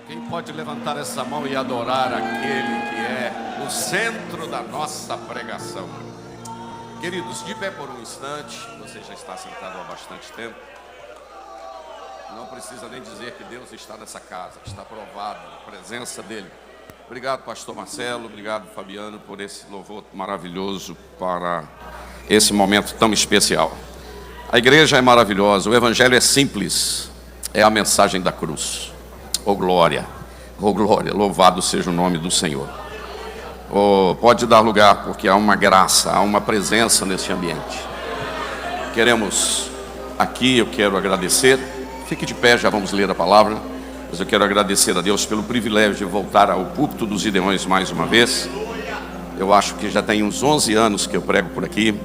Quem pode levantar essa mão e adorar aquele que é o centro da nossa pregação? Queridos, de pé por um instante. Você já está sentado há bastante tempo. Não precisa nem dizer que Deus está nessa casa. Está provado a presença dele. Obrigado, pastor Marcelo. Obrigado, Fabiano, por esse louvor maravilhoso para esse momento tão especial. A igreja é maravilhosa. O evangelho é simples. É a mensagem da cruz. Oh glória, louvado seja o nome do Senhor. Oh, pode dar lugar, porque há uma graça, há uma presença nesse ambiente. Queremos aqui, eu quero agradecer. Fique de pé, já vamos ler a palavra. Mas eu quero agradecer a Deus pelo privilégio de voltar ao púlpito dos Gideões mais uma vez. Eu acho que já tem uns 11 anos que eu prego por aqui.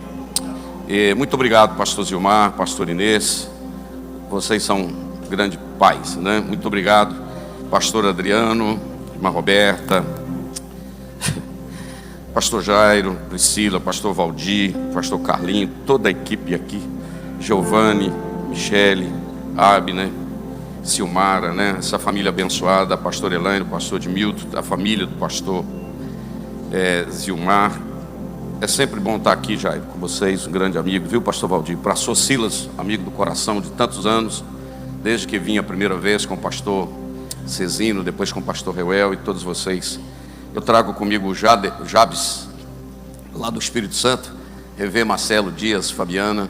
E muito obrigado, pastor Zilmar, pastor Inês. Vocês são grandes pais, né? Muito obrigado. Pastor Adriano, irmã Roberta, pastor Jairo, Priscila, pastor Valdir, pastor Carlinho, toda a equipe aqui, Giovanni, Michele, Abner, Silmara, né? Essa família abençoada, pastor Elaine, pastor Edmilton, a família do pastor Zilmar. É sempre bom estar aqui, Jairo, com vocês, um grande amigo, viu, pastor Valdir? Pastor Silas, amigo do coração de tantos anos, desde que vim a primeira vez com o pastor Cezino, depois com o pastor Reuel e todos vocês. Eu trago comigo o Jabes, lá do Espírito Santo, rever Marcelo, Dias, Fabiana.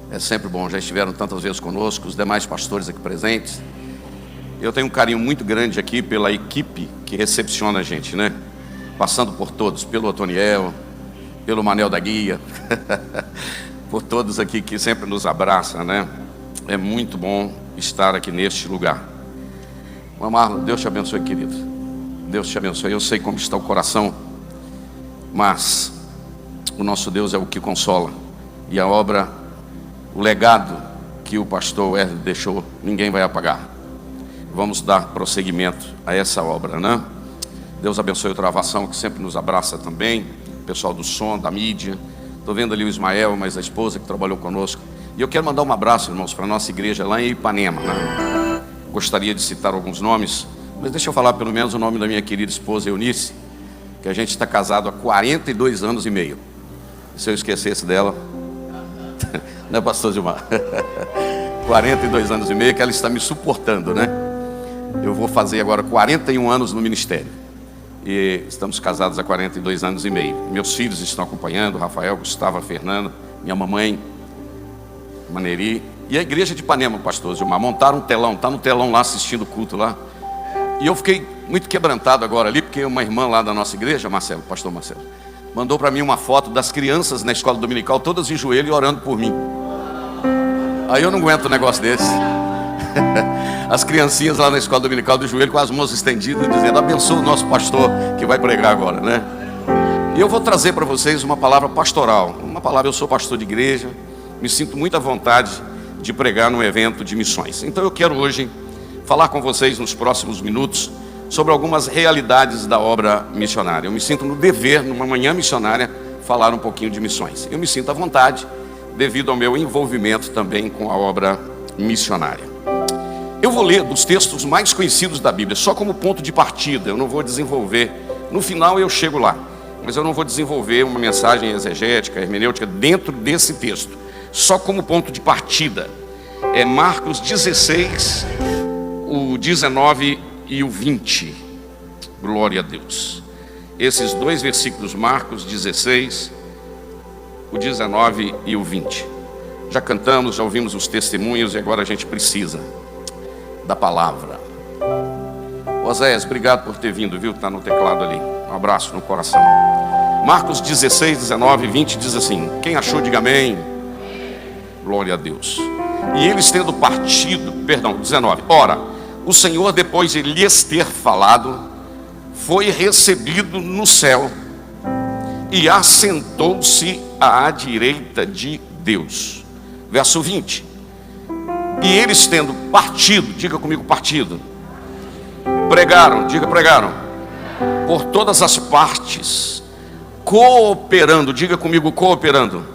É sempre bom, já estiveram tantas vezes conosco, os demais pastores aqui presentes. Eu tenho um carinho muito grande aqui pela equipe que recepciona a gente, né? Passando por todos, pelo Otoniel, pelo Manel da Guia, por todos aqui que sempre nos abraçam, né? É muito bom estar aqui neste lugar. Marlon, Deus te abençoe, querido. Deus te abençoe. Eu sei como está o coração, mas o nosso Deus é o que consola. E a obra, o legado que o pastor Hélio deixou, ninguém vai apagar. Vamos dar prosseguimento a essa obra, né? Deus abençoe o Travação, que sempre nos abraça também. O pessoal do som, da mídia. Estou vendo ali o Ismael, mas a esposa que trabalhou conosco. E eu quero mandar um abraço, irmãos, para a nossa igreja lá em Ipanema, né? Gostaria de citar alguns nomes, mas deixa eu falar pelo menos o nome da minha querida esposa Eunice, que a gente está casado há 42 anos e meio. Se eu esquecesse dela, não é, pastor Gilmar? 42 anos e meio que ela está me suportando, né? Eu vou fazer agora 41 anos no ministério. E estamos casados há 42 anos e meio. Meus filhos estão acompanhando, Rafael, Gustavo, Fernanda, minha mamãe, Maneri. E a igreja de Ipanema, pastor Gilmar, montaram um telão, está no telão lá assistindo o culto lá. E eu fiquei muito quebrantado agora ali, porque uma irmã lá da nossa igreja, Marcelo, pastor Marcelo, mandou para mim uma foto das crianças na escola dominical, todas de joelho e orando por mim. Aí eu não aguento um negócio desse. As criancinhas lá na escola dominical de joelho com as mãos estendidas, dizendo: abençoa o nosso pastor que vai pregar agora, né? E eu vou trazer para vocês uma palavra pastoral. Uma palavra, eu sou pastor de igreja, me sinto muito à vontade de pregar num evento de missões. Então eu quero hoje falar com vocês nos próximos minutos sobre algumas realidades da obra missionária. Eu me sinto no dever, numa manhã missionária, falar um pouquinho de missões. Eu me sinto à vontade devido ao meu envolvimento também com a obra missionária. Eu vou ler dos textos mais conhecidos da Bíblia, só como ponto de partida. Eu não vou desenvolver, no final eu chego lá, mas eu não vou desenvolver uma mensagem exegética, hermenêutica dentro desse texto. Só como ponto de partida, é Marcos 16, o 19 e o 20. Glória a Deus. Esses dois versículos, Marcos 16, o 19 e o 20. Já cantamos, já ouvimos os testemunhos e agora a gente precisa da palavra. Oséias, obrigado por ter vindo, viu? Está no teclado ali. Um abraço no coração. Marcos 16, 19 e 20 diz assim: quem achou, diga amém. Glória a Deus. E eles tendo partido, 19. Ora, o Senhor, depois de lhes ter falado, foi recebido no céu e assentou-se à direita de Deus. Verso 20. E eles tendo partido, diga comigo, partido, pregaram, diga pregaram, por todas as partes, cooperando, diga comigo, cooperando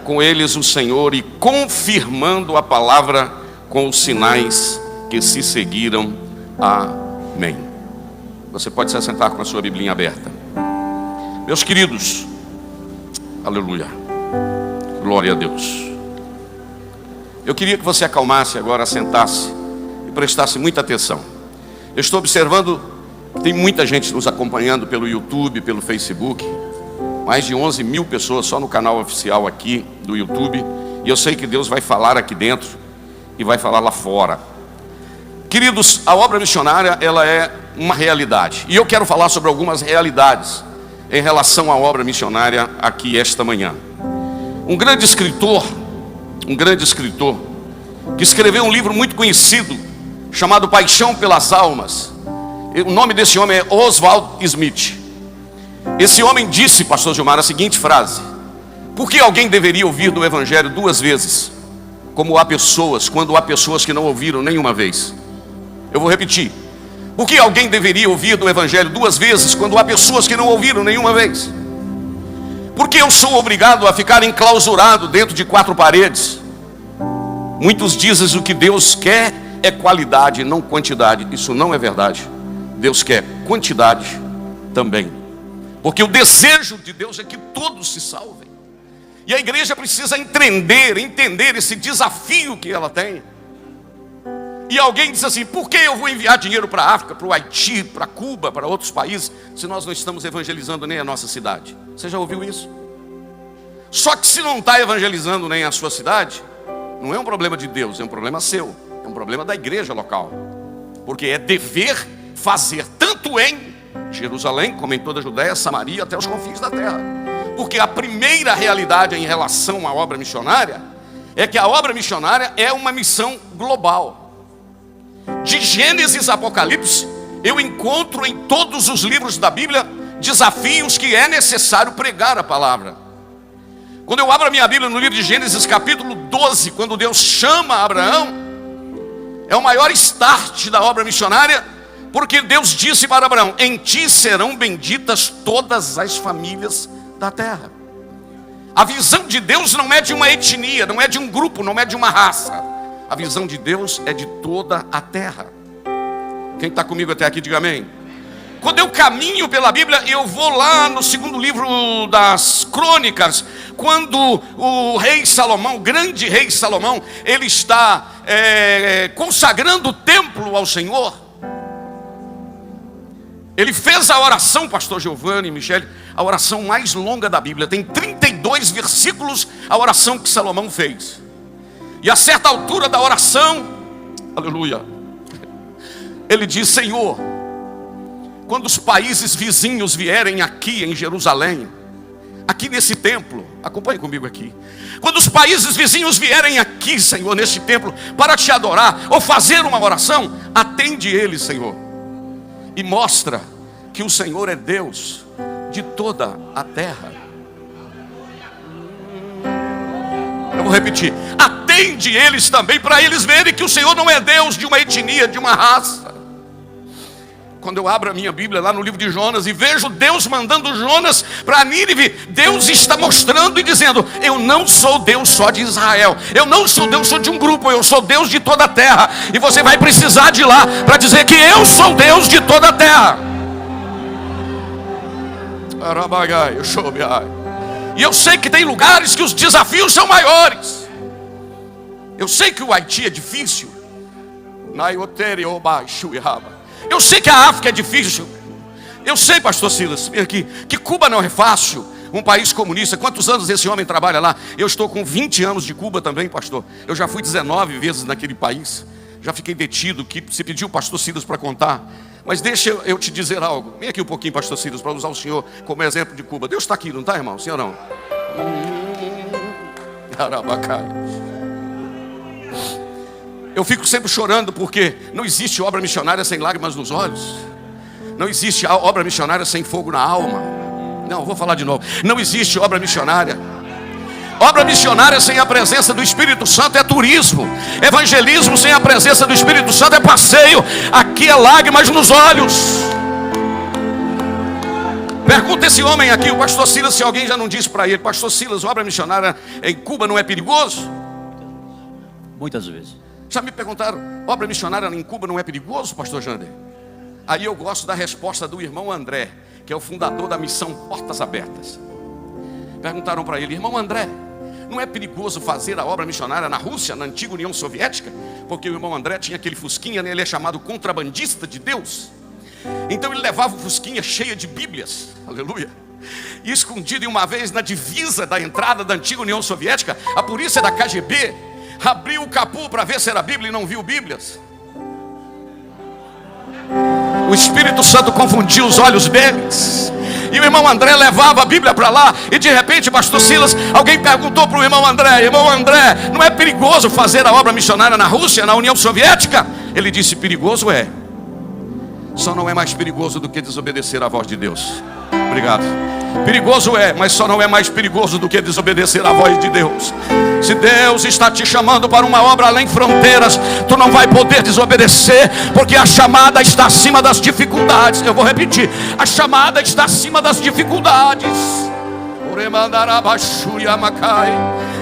com eles o Senhor e confirmando a palavra com os sinais que se seguiram a Amém. Você pode se assentar com a sua Biblinha aberta. Meus queridos, aleluia, glória a Deus. Eu queria que você acalmasse agora, sentasse e prestasse muita atenção. Eu estou observando, tem muita gente nos acompanhando pelo YouTube, pelo Facebook. Mais de 11 mil pessoas só no canal oficial aqui do YouTube. E eu sei que Deus vai falar aqui dentro e vai falar lá fora. Queridos, a obra missionária, ela é uma realidade. E eu quero falar sobre algumas realidades em relação à obra missionária aqui esta manhã. Um grande escritor, que escreveu um livro muito conhecido, chamado Paixão pelas Almas. O nome desse homem é Oswald Smith. Esse homem disse, pastor Gilmar, a seguinte frase: por que alguém deveria ouvir do Evangelho 2 vezes, como há pessoas, quando há pessoas que não ouviram nenhuma vez? Eu vou repetir. Por que alguém deveria ouvir do Evangelho 2 vezes, quando há pessoas que não ouviram nenhuma vez? Por que eu sou obrigado a ficar enclausurado dentro de 4 paredes? Muitos dizem o que Deus quer é qualidade, não quantidade. Isso não é verdade. Deus quer quantidade também. Porque o desejo de Deus é que todos se salvem. E a igreja precisa entender esse desafio que ela tem. E alguém diz assim: por que eu vou enviar dinheiro para a África, para o Haiti, para Cuba, para outros países, se nós não estamos evangelizando nem a nossa cidade? Você já ouviu isso? Só que se não está evangelizando nem a sua cidade, não é um problema de Deus, é um problema seu. É um problema da igreja local. Porque é dever fazer tanto em Jerusalém, como em toda a Judéia, Samaria, até os confins da terra. Porque a primeira realidade em relação à obra missionária é que a obra missionária é uma missão global. De Gênesis a Apocalipse, eu encontro em todos os livros da Bíblia desafios que é necessário pregar a palavra. Quando eu abro a minha Bíblia no livro de Gênesis capítulo 12, quando Deus chama Abraão, é o maior start da obra missionária, porque Deus disse para Abraão: em ti serão benditas todas as famílias da terra. A visão de Deus não é de uma etnia, não é de um grupo, não é de uma raça. A visão de Deus é de toda a terra. Quem está comigo até aqui, diga amém. Quando eu caminho pela Bíblia, eu vou lá no 2º livro das Crônicas, quando o rei Salomão, o grande rei Salomão, ele está consagrando o templo ao Senhor. Ele fez a oração, pastor Giovanni, Michele, a oração mais longa da Bíblia. Tem 32 versículos a oração que Salomão fez. E a certa altura da oração, aleluia, ele diz: Senhor, quando os países vizinhos vierem aqui em Jerusalém, aqui nesse templo, acompanhe comigo aqui. Quando os países vizinhos vierem aqui, Senhor, neste templo, para te adorar ou fazer uma oração, atende eles, Senhor, e mostra que o Senhor é Deus de toda a terra. Eu vou repetir: atende eles também, para eles verem que o Senhor não é Deus de uma etnia, de uma raça. Quando eu abro a minha Bíblia lá no livro de Jonas e vejo Deus mandando Jonas para Nínive, Deus está mostrando e dizendo: eu não sou Deus só de Israel, eu não sou Deus só de um grupo, eu sou Deus de toda a terra. E você vai precisar de ir lá para dizer que eu sou Deus de toda a terra. E eu sei que tem lugares que os desafios são maiores. Eu sei que o Haiti é difícil. Eu sei que a África é difícil. Eu sei, pastor Silas, que Cuba não é fácil. Um país comunista. Quantos anos esse homem trabalha lá? Eu estou com 20 anos de Cuba também, pastor. Eu já fui 19 vezes naquele país. Já fiquei detido, que se pediu o pastor Silas para contar. Mas deixa eu te dizer algo. Vem aqui um pouquinho, pastor Silas, para usar o senhor como exemplo de Cuba. Deus está aqui, não está, irmão? Sim ou não? Eu fico sempre chorando porque não existe obra missionária sem lágrimas nos olhos. Não existe obra missionária sem fogo na alma. Não, vou falar de novo. Não existe obra missionária. Obra missionária sem a presença do Espírito Santo é turismo. Evangelismo sem a presença do Espírito Santo é passeio. Aqui é lágrimas nos olhos. Pergunta esse homem aqui, o pastor Silas, se alguém já não disse para ele: pastor Silas, obra missionária em Cuba não é perigoso? Muitas vezes. Já me perguntaram: obra missionária em Cuba não é perigoso, pastor Jander? Aí eu gosto da resposta do irmão André, que é o fundador da missão Portas Abertas. Perguntaram para ele: irmão André, não é perigoso fazer a obra missionária na Rússia, na antiga União Soviética? Porque o irmão André tinha aquele fusquinha, né? Ele é chamado contrabandista de Deus. Então ele levava o fusquinha cheia de bíblias, aleluia, e escondido em uma vez na divisa da entrada da antiga União Soviética, a polícia da KGB abriu o capô para ver se era Bíblia e não viu bíblias. O Espírito Santo confundiu os olhos deles. E o irmão André levava a Bíblia para lá. E de repente, pastor Silas, alguém perguntou para o irmão André: irmão André, não é perigoso fazer a obra missionária na Rússia, na União Soviética? Ele disse: perigoso é, só não é mais perigoso do que desobedecer à voz de Deus. Obrigado. Perigoso é, mas só não é mais perigoso do que desobedecer à voz de Deus. Se Deus está te chamando para uma obra além fronteiras, tu não vai poder desobedecer, porque a chamada está acima das dificuldades. Eu vou repetir: a chamada está acima das dificuldades.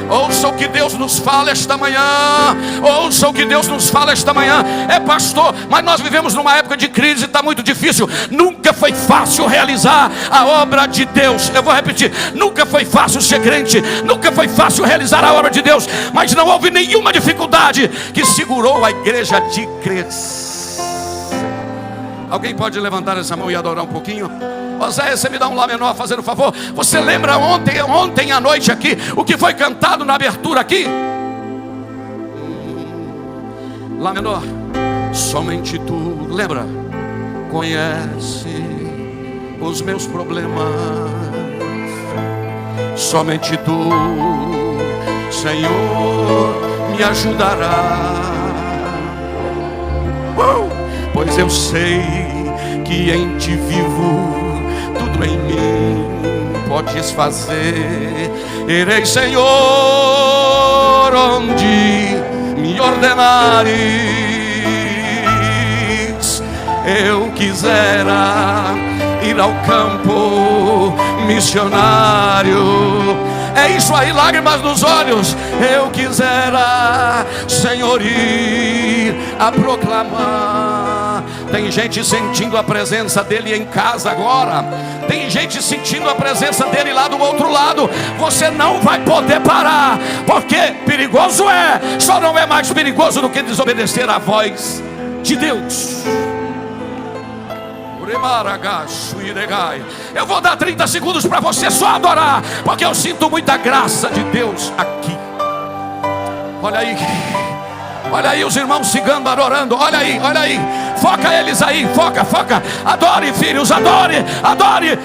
Ouça o que Deus nos fala esta manhã. Ouça o que Deus nos fala esta manhã. É, pastor, mas nós vivemos numa época de crise, está muito difícil. Nunca foi fácil realizar a obra de Deus. Eu vou repetir: nunca foi fácil ser crente, nunca foi fácil realizar a obra de Deus. Mas não houve nenhuma dificuldade que segurou a igreja de crescer. Alguém pode levantar essa mão e adorar um pouquinho? Oséias, você me dá um Lá menor, fazendo um favor. Você lembra ontem à noite aqui o que foi cantado na abertura aqui? Lá menor. Somente tu, lembra? Conhece os meus problemas. Somente tu, Senhor, me ajudará. Pois eu sei que em ti vivo, tudo em mim podes fazer. Irei, Senhor, onde me ordenares. Eu quisera ir ao campo missionário. É isso aí, lágrimas nos olhos. Eu quisera, Senhor, ir a proclamar. Tem gente sentindo a presença dele em casa agora. Tem gente sentindo a presença dele lá do outro lado. Você não vai poder parar, porque perigoso é, só não é mais perigoso do que desobedecer à voz de Deus. Eu vou dar 30 segundos para você só adorar, porque eu sinto muita graça de Deus aqui. Olha aí, olha aí os irmãos cigando, adorando. Olha aí, olha aí. Foca eles aí, foca. Adore, filhos, adore,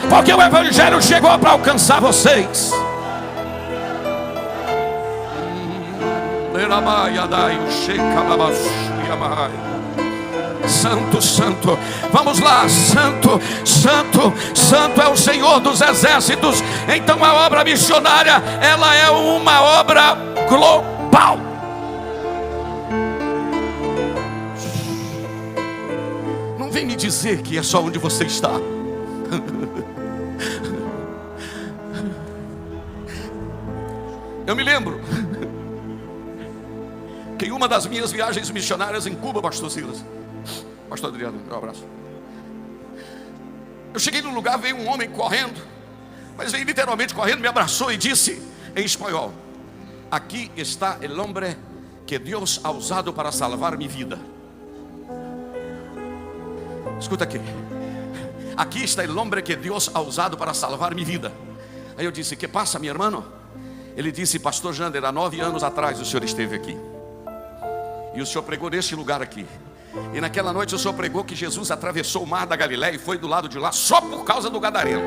porque o evangelho chegou para alcançar vocês. Santo, santo, vamos lá. Santo, santo, santo é o Senhor dos exércitos. Então a obra missionária, ela é uma obra global. Não vem me dizer que é só onde você está. Eu me lembro que em uma das minhas viagens missionárias em Cuba, pastor Silas, pastor Adriano, um abraço. Eu cheguei num lugar, veio um homem correndo, mas veio literalmente correndo, me abraçou e disse em espanhol: aqui está el hombre que Deus ha usado para salvar mi vida. Escuta aqui. Aqui está el hombre que Deus ha usado para salvar mi vida. Aí eu disse: que passa, meu irmão? Ele disse: pastor Jander, há 9 anos atrás o senhor esteve aqui, e o senhor pregou neste lugar aqui. E naquela noite o senhor pregou que Jesus atravessou o mar da Galileia e foi do lado de lá só por causa do gadareno.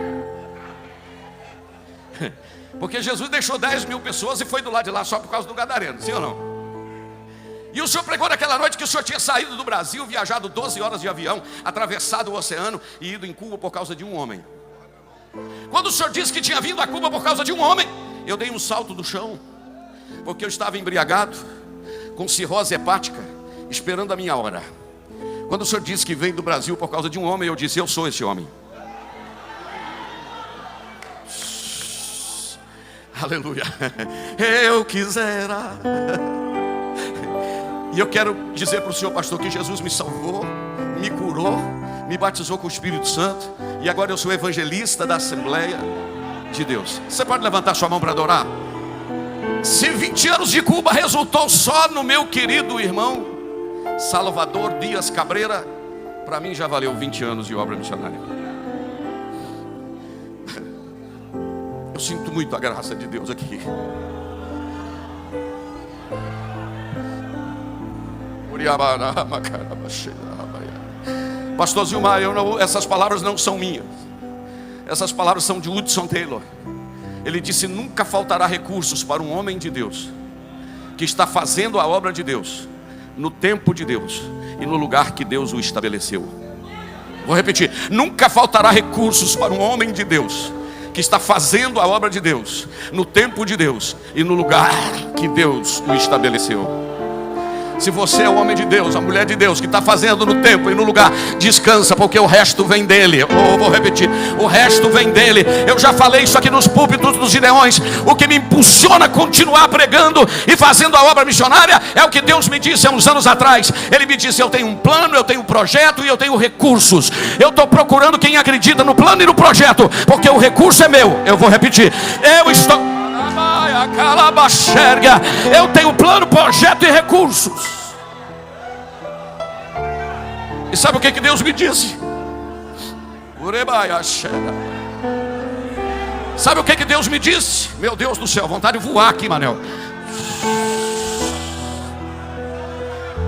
Porque Jesus deixou 10 mil pessoas e foi do lado de lá só por causa do gadareno, sim ou não? E o senhor pregou naquela noite que o senhor tinha saído do Brasil, viajado 12 horas de avião, atravessado o oceano e ido em Cuba por causa de um homem. Quando o senhor disse que tinha vindo a Cuba por causa de um homem, eu dei um salto do chão, porque eu estava embriagado, com cirrose hepática, esperando a minha hora. Quando o senhor disse que veio do Brasil por causa de um homem, eu disse: eu sou esse homem. Aleluia. Eu quisera. E eu quero dizer para o senhor, pastor, que Jesus me salvou, me curou, me batizou com o Espírito Santo, e agora eu sou evangelista da Assembleia de Deus. Você pode levantar sua mão para adorar? Se 20 anos de Cuba resultou só no meu querido irmão Salvador Dias Cabreira, para mim já valeu 20 anos de obra missionária. Eu sinto muito a graça de Deus aqui. Pastor Zilmar, essas palavras não são minhas. Essas palavras são de Hudson Taylor. Ele disse: nunca faltará recursos para um homem de Deus que está fazendo a obra de Deus no tempo de Deus e no lugar que Deus o estabeleceu. Vou repetir: nunca faltará recursos para um homem de Deus que está fazendo a obra de Deus no tempo de Deus e no lugar que Deus o estabeleceu. Se você é o homem de Deus, a mulher de Deus, que está fazendo no tempo e no lugar, descansa, porque o resto vem dele. Vou repetir: o resto vem dele. Eu já falei isso aqui nos púlpitos dos Gideões. O que me impulsiona a continuar pregando e fazendo a obra missionária é o que Deus me disse há uns anos atrás. Ele me disse: eu tenho um plano, eu tenho um projeto e eu tenho recursos. Eu estou procurando quem acredita no plano e no projeto, porque o recurso é meu. Eu vou repetir: eu tenho plano, projeto e recursos. E sabe o que Deus me disse? Sabe o que Deus me disse? Meu Deus do céu, vontade de voar aqui, Manel.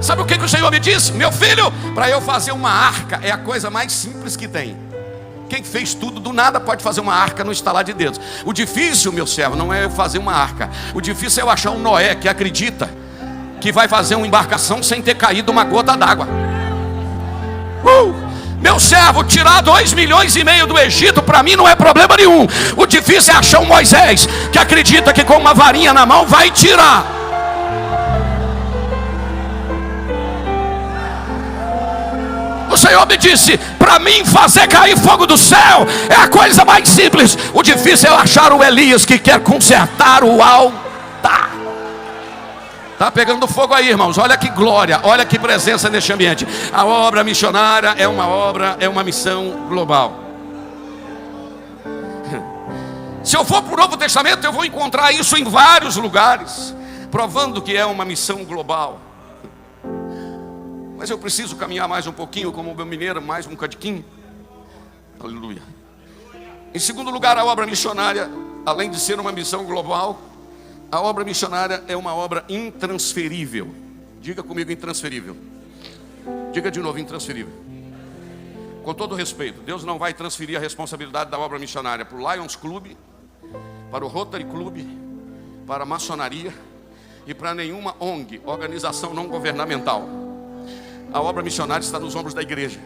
Sabe o que o Senhor me disse? Meu filho, para eu fazer uma arca é a coisa mais simples que tem. Quem fez tudo do nada pode fazer uma arca no estalar de dedos. O difícil, meu servo, não é eu fazer uma arca. O difícil é eu achar um Noé que acredita que vai fazer uma embarcação sem ter caído uma gota d'água. Meu servo, tirar 2,5 milhões do Egito para mim não é problema nenhum. O difícil é achar um Moisés que acredita que com uma varinha na mão vai tirar. O Senhor me disse: para mim fazer cair fogo do céu é a coisa mais simples. O difícil é achar o Elias que quer consertar o altar. Está pegando fogo aí, irmãos. Olha que glória, olha que presença neste ambiente. A obra missionária é uma missão global. Se eu for para o Novo Testamento, eu vou encontrar isso em vários lugares, provando que é uma missão global. Mas eu preciso caminhar mais um pouquinho, como o meu mineiro, mais um cadiquinho. Aleluia. Em segundo lugar, a obra missionária, além de ser uma missão global, a obra missionária é uma obra intransferível. Diga comigo: intransferível. Diga de novo: intransferível. Com todo respeito, Deus não vai transferir a responsabilidade da obra missionária para o Lions Club, para o Rotary Club, para a maçonaria e para nenhuma ONG, organização não governamental. A obra missionária está nos ombros da igreja.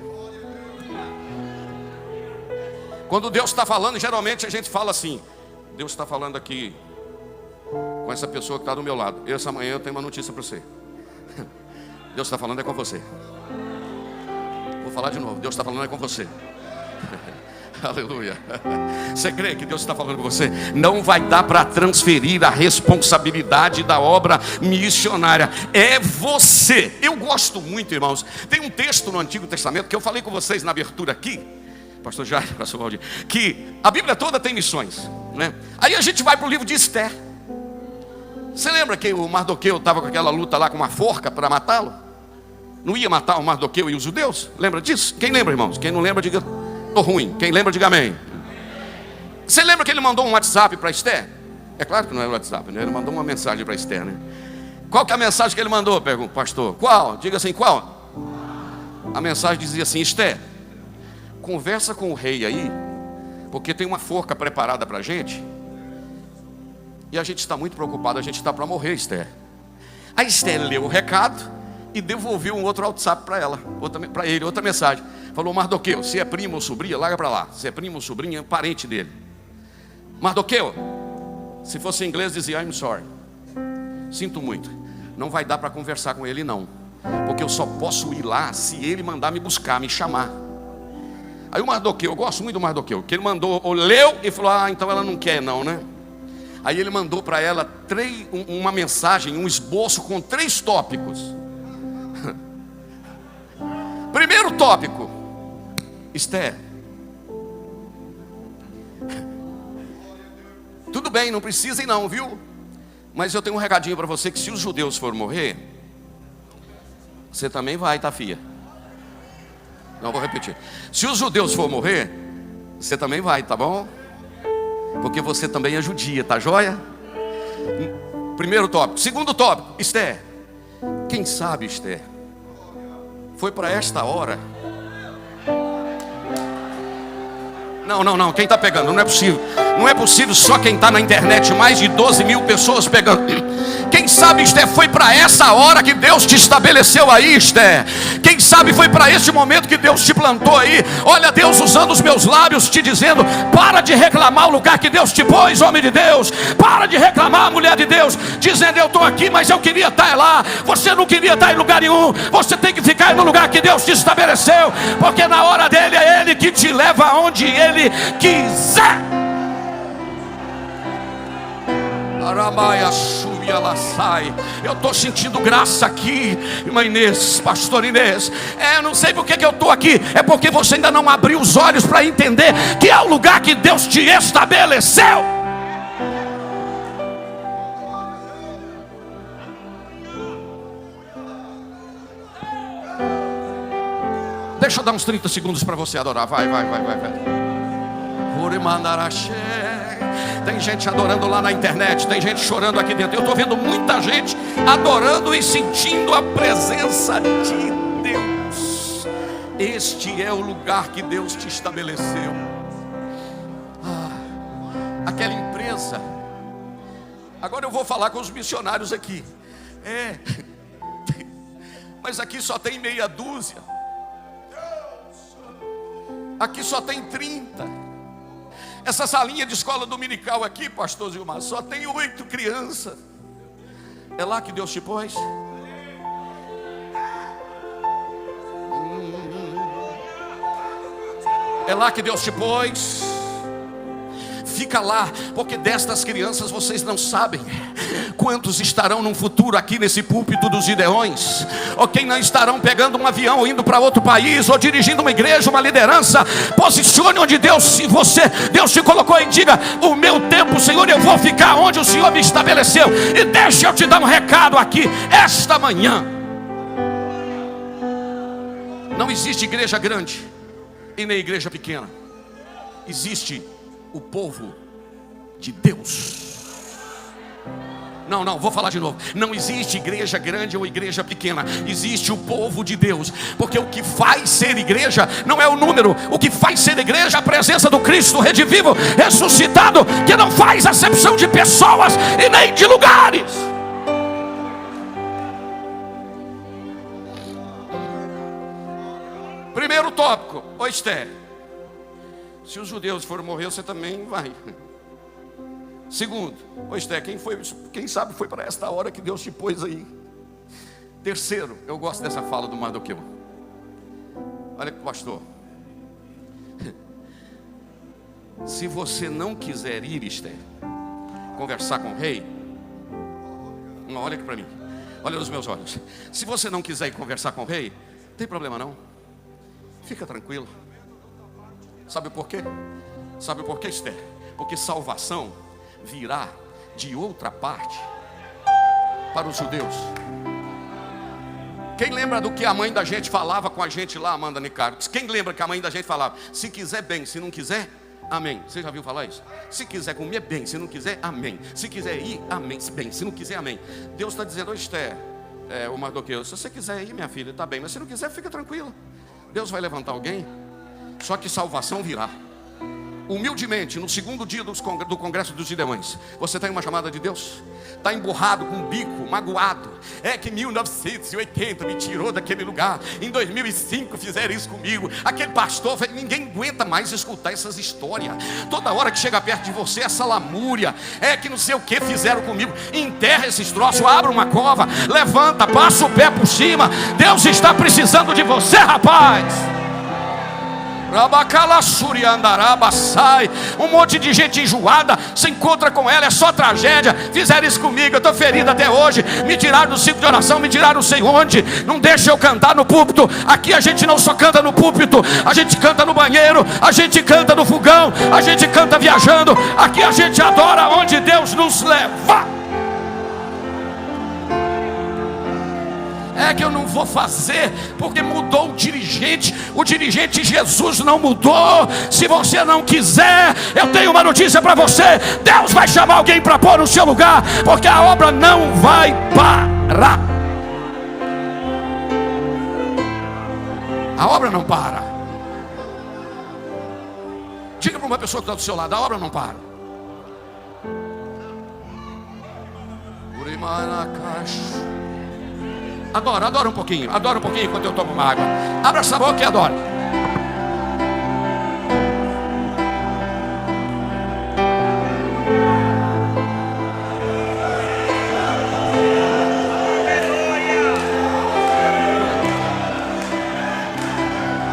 Quando Deus está falando, geralmente a gente fala assim: Deus está falando aqui com essa pessoa que está do meu lado. Essa manhã eu tenho uma notícia para você. Deus está falando é com você. Vou falar de novo: Deus está falando é com você. Aleluia. Você crê que Deus está falando com você? Não vai dar para transferir a responsabilidade da obra missionária. É você. Eu gosto muito, irmãos. Tem um texto no Antigo Testamento que eu falei com vocês na abertura aqui, pastor Jair, pastor Valdir, que a Bíblia toda tem missões, né? Aí a gente vai para o livro de Esther. Você lembra que o Mardoqueu estava com aquela luta lá com uma forca para matá-lo? Não ia matar o Mardoqueu e os judeus? Lembra disso? Quem lembra, irmãos? Quem não lembra, diga: estou ruim. Quem lembra, diga amém. Você lembra que ele mandou um WhatsApp para Esther? É claro que não é o WhatsApp, né? Ele mandou uma mensagem para Esther, né? Qual que é a mensagem que ele mandou? Pergunta, pastor. Qual? Diga assim: qual? A mensagem dizia assim: Esther, conversa com o rei aí, porque tem uma forca preparada para a gente, e a gente está muito preocupado, a gente está para morrer, Esther. A Esther leu o recado e devolveu um outro WhatsApp para ela, para ele, outra mensagem. Falou: Mardoqueu, se é primo ou sobrinha, larga para lá. Se é primo ou sobrinha, é parente dele. Mardoqueu, se fosse em inglês dizia: I'm sorry, sinto muito, não vai dar para conversar com ele não, porque eu só posso ir lá se ele mandar me buscar, me chamar. Aí o Mardoqueu, eu gosto muito do Mardoqueu, que ele mandou, leu e falou: ah, então ela não quer não, né? Aí ele mandou para ela uma mensagem, um esboço com 3 tópicos. Primeiro tópico: Esther, tudo bem, não precisem não, viu? Mas eu tenho um recadinho para você, que se os judeus for morrer, você também vai, tá, filha? Não, vou repetir. Se os judeus for morrer, você também vai, tá bom? Porque você também é judia, tá joia? Primeiro tópico. Segundo tópico, Esther. Quem sabe, Esther, foi para esta hora. Não, quem está pegando? Não é possível. Não é possível só quem está na internet, mais de 12 mil pessoas pegando. Quem sabe, Esther, foi para essa hora que Deus te estabeleceu aí, Esther. Quem sabe foi para esse momento que Deus te plantou aí. Olha, Deus usando os meus lábios te dizendo: para de reclamar o lugar que Deus te pôs, homem de Deus. Para de reclamar, mulher de Deus, dizendo: eu estou aqui, mas eu queria estar lá. Você não queria estar em lugar nenhum. Você tem que ficar no lugar que Deus te estabeleceu, porque na hora dele é Ele que te leva aonde Ele quiser. Eu estou sentindo graça aqui, irmã Inês, pastor Inês. Não sei por que eu estou aqui. É porque você ainda não abriu os olhos para entender que é o lugar que Deus te estabeleceu. Deixa eu dar uns 30 segundos para você adorar. Vai. Tem gente adorando lá na internet, tem gente chorando aqui dentro. Eu estou vendo muita gente adorando e sentindo a presença de Deus. Este é o lugar que Deus te estabeleceu. Aquela empresa. Agora eu vou falar com os missionários aqui. Mas aqui só tem meia dúzia. Aqui só tem 30. Essa salinha de escola dominical aqui, pastor Gilmar, só tem 8 crianças. É lá que Deus te pôs? É lá que Deus te pôs? Fica lá, porque destas crianças vocês não sabem quantos estarão no futuro aqui nesse púlpito dos Gideões, ou quem não estarão pegando um avião ou indo para outro país, ou dirigindo uma igreja, uma liderança. Posicione onde Deus te colocou e diga: o meu tempo, Senhor, eu vou ficar onde o Senhor me estabeleceu. E deixa eu te dar um recado aqui esta manhã. Não existe igreja grande e nem igreja pequena. Existe o povo de Deus. Não, vou falar de novo. Não existe igreja grande ou igreja pequena. Existe o povo de Deus. Porque o que faz ser igreja não é o número. O que faz ser igreja é a presença do Cristo redivivo, ressuscitado, que não faz acepção de pessoas e nem de lugares. Primeiro tópico. Ô Esther, se os judeus forem morrer, você também vai. Segundo, ô Esther, quem sabe foi para esta hora que Deus te pôs aí. Terceiro, eu gosto dessa fala do Mardoqueu. Olha, pastor, se você não quiser ir, Esther, conversar com o rei, não, olha aqui para mim, olha nos meus olhos. Se você não quiser ir conversar com o rei, não tem problema não, fica tranquilo. Sabe por quê? Sabe por quê, Esther? Porque salvação virá de outra parte para os judeus. Quem lembra do que a mãe da gente falava com a gente lá, Amanda Nicaro? Quem lembra que a mãe da gente falava: se quiser bem, se não quiser, amém. Você já viu falar isso? Se quiser comer bem, se não quiser, amém. Se quiser ir, amém. Bem, se não quiser, amém. Deus está dizendo: ô Esther, o Mardoqueu, se você quiser ir, minha filha, está bem. Mas se não quiser, fica tranquilo. Deus vai levantar alguém. Só que salvação virá. Humildemente, no segundo dia do Congresso dos Gideões, você tem uma chamada de Deus? Está emburrado, com o bico, magoado. É que 1980 me tirou daquele lugar. Em 2005 fizeram isso comigo. Aquele pastor, ninguém aguenta mais escutar essas histórias. Toda hora que chega perto de você, essa lamúria. É que não sei o que fizeram comigo. Enterra esses troços, abre uma cova, levanta, passa o pé por cima. Deus está precisando de você, rapaz. Sai. Um monte de gente enjoada se encontra com ela, é só tragédia. Fizeram isso comigo, eu estou ferido até hoje. Me tiraram do ciclo de oração, me tiraram não sei onde. Não deixa eu cantar no púlpito. Aqui a gente não só canta no púlpito, a gente canta no banheiro, a gente canta no fogão, a gente canta viajando. Aqui a gente adora onde Deus nos leva. É que eu não vou fazer porque mudou o dirigente Jesus não mudou. Se você não quiser, eu tenho uma notícia para você: Deus vai chamar alguém para pôr no seu lugar, porque a obra não vai parar. A obra não para. Diga para uma pessoa que está do seu lado: a obra não para. Adora um pouquinho enquanto eu tomo uma água. Abra essa boca e adora.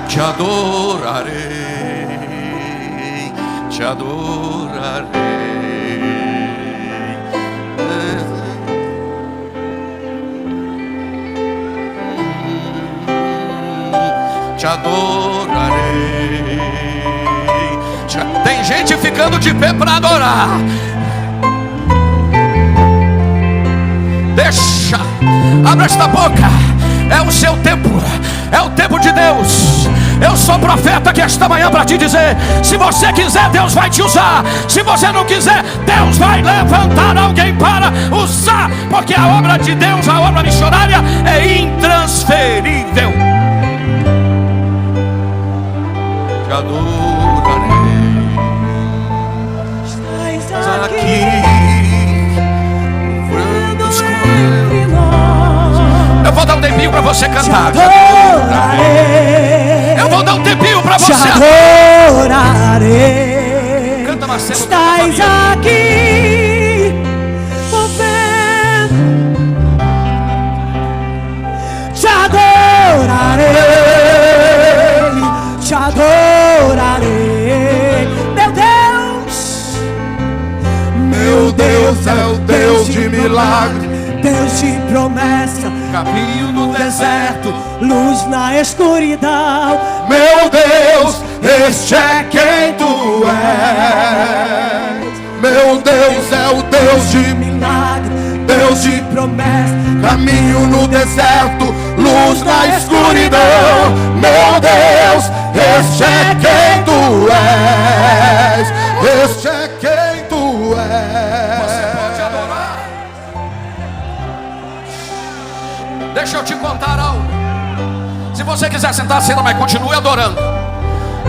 Te adorarei, te adorarei. Te adorarei. Tem gente ficando de pé para adorar. Deixa, abra esta boca. É o seu tempo, é o tempo de Deus. Eu sou profeta aqui esta manhã para te dizer: se você quiser, Deus vai te usar. Se você não quiser, Deus vai levantar alguém para usar. Porque a obra de Deus, a obra missionária, é intransferível. Te adorarei. Estás aqui, eu vou dar um tempinho para você cantar. Te adorarei. Eu vou dar um tempinho para você. Te adorarei. Canta, Marcelo. Estás aqui, movendo. Te adorarei. Te adorarei, meu Deus é o Deus de milagre, Deus de promessa, caminho no deserto, luz na escuridão. Meu Deus, este é quem tu és. Meu Deus é o Deus de milagre, Deus de promessa, caminho no deserto, luz na escuridão. Meu Deus, este é quem tu és. Este é quem tu és. Você pode adorar. Deixa eu te contar algo. Se você quiser sentar, senta, mas continue adorando.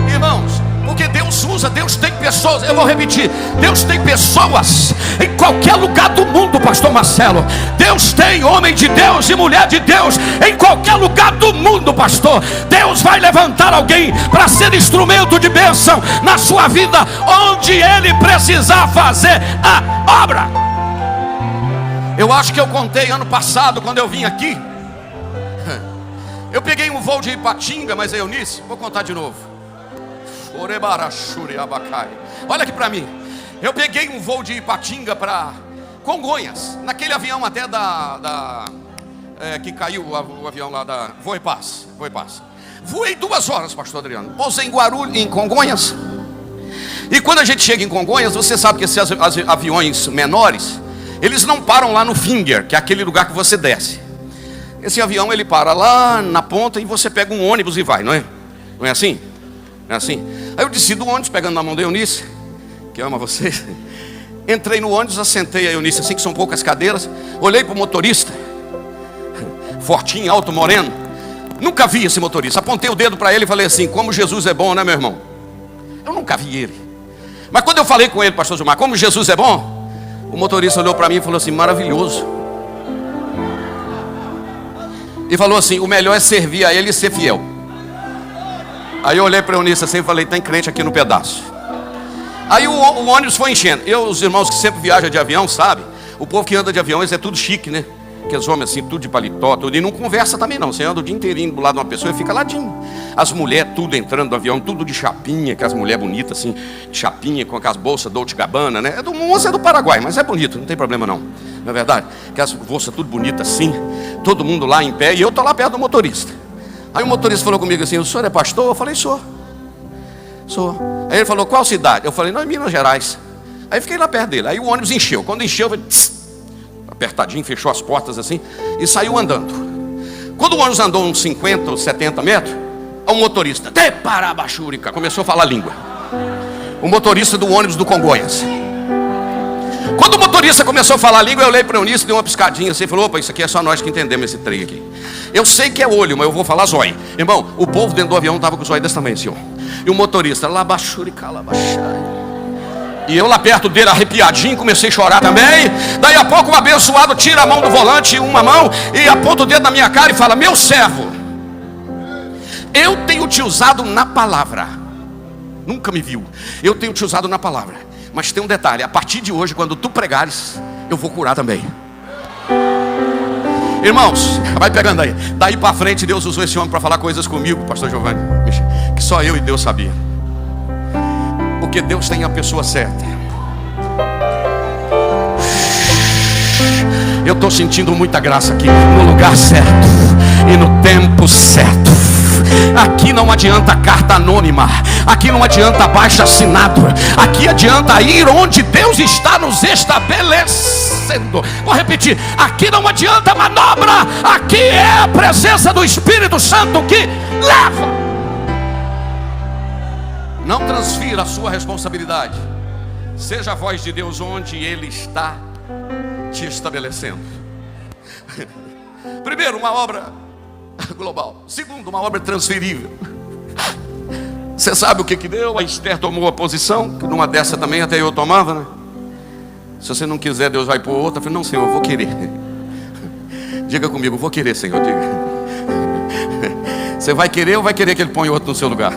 Irmãos, porque Deus usa, Deus tem pessoas. Eu vou repetir: Deus tem pessoas em qualquer lugar do mundo, pastor Marcelo. Deus tem homem de Deus e mulher de Deus em qualquer lugar do mundo, pastor. Deus vai levantar alguém para ser instrumento de bênção na sua vida, onde Ele precisar fazer a obra. Eu acho que eu contei ano passado, quando eu vim aqui. Eu peguei um voo de Ipatinga, mas é Eunice, vou contar de novo. Olha aqui para mim. Eu peguei um voo de Ipatinga para Congonhas, naquele avião até que caiu o avião lá da Voe Paz. Voei 2 horas, pastor Adriano. Pousei em Guarulhos, em Congonhas. E quando a gente chega em Congonhas, você sabe que esses aviões menores, eles não param lá no Finger, que é aquele lugar que você desce. Esse avião, ele para lá na ponta e você pega um ônibus e vai, não é? Não é assim? Não é assim? Aí eu desci do ônibus, pegando na mão da Eunice, que ama vocês. Entrei no ônibus, assentei a Eunice assim, que são poucas cadeiras. Olhei para o motorista, fortinho, alto, moreno. Nunca vi esse motorista. Apontei o dedo para ele e falei assim: como Jesus é bom, né, meu irmão? Eu nunca vi ele. Mas quando eu falei com ele, pastor Gilmar, como Jesus é bom, o motorista olhou para mim e falou assim: maravilhoso. E falou assim: o melhor é servir a ele e ser fiel. Aí eu olhei para a Eunice assim e falei: tem crente aqui no pedaço. Aí o ônibus foi enchendo. Os irmãos que sempre viajam de avião, sabem, o povo que anda de avião, eles é tudo chique, né? Aqueles homens assim, tudo de paletó, tudo. E não conversa também não. Você anda o dia inteirinho do lado de uma pessoa e fica ladinho. As mulheres tudo entrando no avião, tudo de chapinha, aquelas mulheres bonitas assim, de chapinha, com aquelas bolsas Dolce & Gabbana, né? Moça é do Paraguai, mas é bonito, não tem problema não. Não é verdade? Aquelas bolsas tudo bonitas assim, todo mundo lá em pé, e eu tô lá perto do motorista. Aí o motorista falou comigo assim: o senhor é pastor? Eu falei: sou. Aí ele falou: qual cidade? Eu falei: não, em Minas Gerais. Aí fiquei lá perto dele. Aí o ônibus encheu. Quando encheu, eu apertadinho, fechou as portas assim e saiu andando. Quando o ônibus andou uns 50 ou 70 metros, o motorista, te parabachúrica, começou a falar língua. O motorista do ônibus do Congonhas. Quando o motorista começou a falar língua, eu olhei para o Eunício, dei uma piscadinha assim e falou: opa, isso aqui é só nós que entendemos esse trem aqui. Eu sei que é olho, mas eu vou falar zóio. Irmão, o povo dentro do avião estava com o zóio desse tamanho, senhor. E o motorista, labachúrica, labachai. E eu lá perto dele, arrepiadinho, comecei a chorar também. Daí a pouco o abençoado tira a mão do volante, uma mão, e aponta o dedo na minha cara e fala: meu servo, eu tenho te usado na palavra. Nunca me viu. Eu tenho te usado na palavra. Mas tem um detalhe: a partir de hoje, quando tu pregares, eu vou curar também. Irmãos, vai pegando aí. Daí para frente Deus usou esse homem para falar coisas comigo, pastor Giovanni, que só eu e Deus sabia. Porque Deus tem a pessoa certa. Eu estou sentindo muita graça aqui, no lugar certo e no tempo certo. Aqui não adianta carta anônima, aqui não adianta abaixo assinado, aqui adianta ir onde Deus está nos estabelecendo. Vou repetir: aqui não adianta manobra, aqui é a presença do Espírito Santo que leva. Não transfira a sua responsabilidade. Seja a voz de Deus onde Ele está te estabelecendo. Primeiro, uma obra global. Segundo, uma obra transferível. Você sabe o que deu? A Esther tomou a posição, que numa dessa também até eu tomava, né? Se você não quiser, Deus vai pôr outra. Eu falei: não, Senhor, eu vou querer. Diga comigo: vou querer, Senhor, diga. Você vai querer ou vai querer que Ele ponha outro no seu lugar?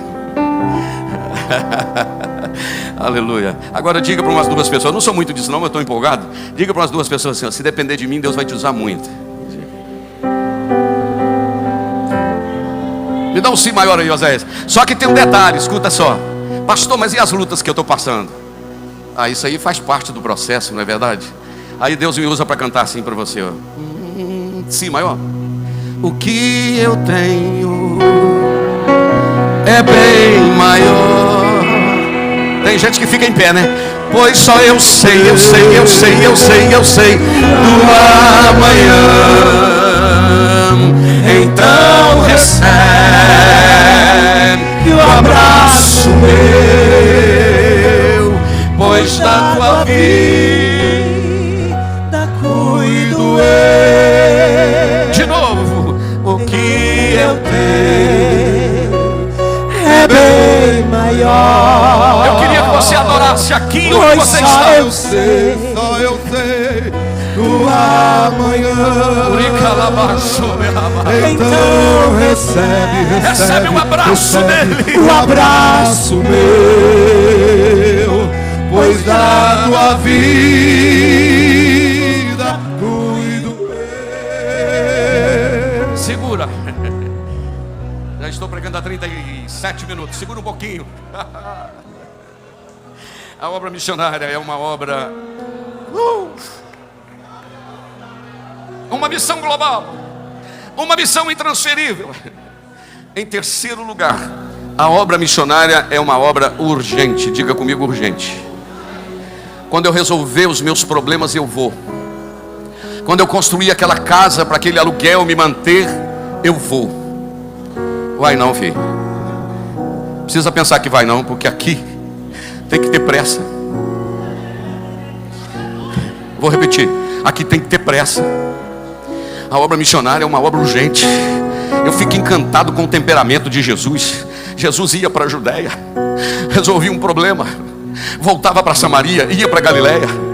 Aleluia. Agora diga para umas duas pessoas, eu não sou muito disso não, mas eu estou empolgado. Diga para umas duas pessoas assim: ó, se depender de mim, Deus vai te usar muito. Me dá um sim maior aí, Oséias. Só que tem um detalhe, escuta só: pastor, mas e as lutas que eu estou passando? Ah, isso aí faz parte do processo, não é verdade? Aí Deus me usa para cantar assim para você, ó. Sim maior. O que eu tenho é bem maior. Tem gente que fica em pé, né? Pois só eu sei do amanhã. Então recebe o abraço meu, pois da tua vida cuido eu. De novo, o que eu tenho é bem maior. Eu queria que você adorasse aqui onde você está. Só eu sei do amanhã. Então recebe um abraço dele. O abraço meu, pois da tua vida cuido eu. Segura. Já estou pregando há 37 minutos. Segura um pouquinho. A obra missionária é uma obra, uma missão global, uma missão intransferível. Em terceiro lugar, a obra missionária é uma obra urgente. Diga comigo: urgente. Quando eu resolver os meus problemas, eu vou. Quando eu construir aquela casa para aquele aluguel me manter, eu vou. Vai não, filho. Precisa pensar que vai não, porque aqui tem que ter pressa. Vou repetir: aqui tem que ter pressa. A obra missionária é uma obra urgente. Eu fico encantado com o temperamento de Jesus. Jesus ia para a Judéia, resolvia um problema, voltava para Samaria, ia para Galileia.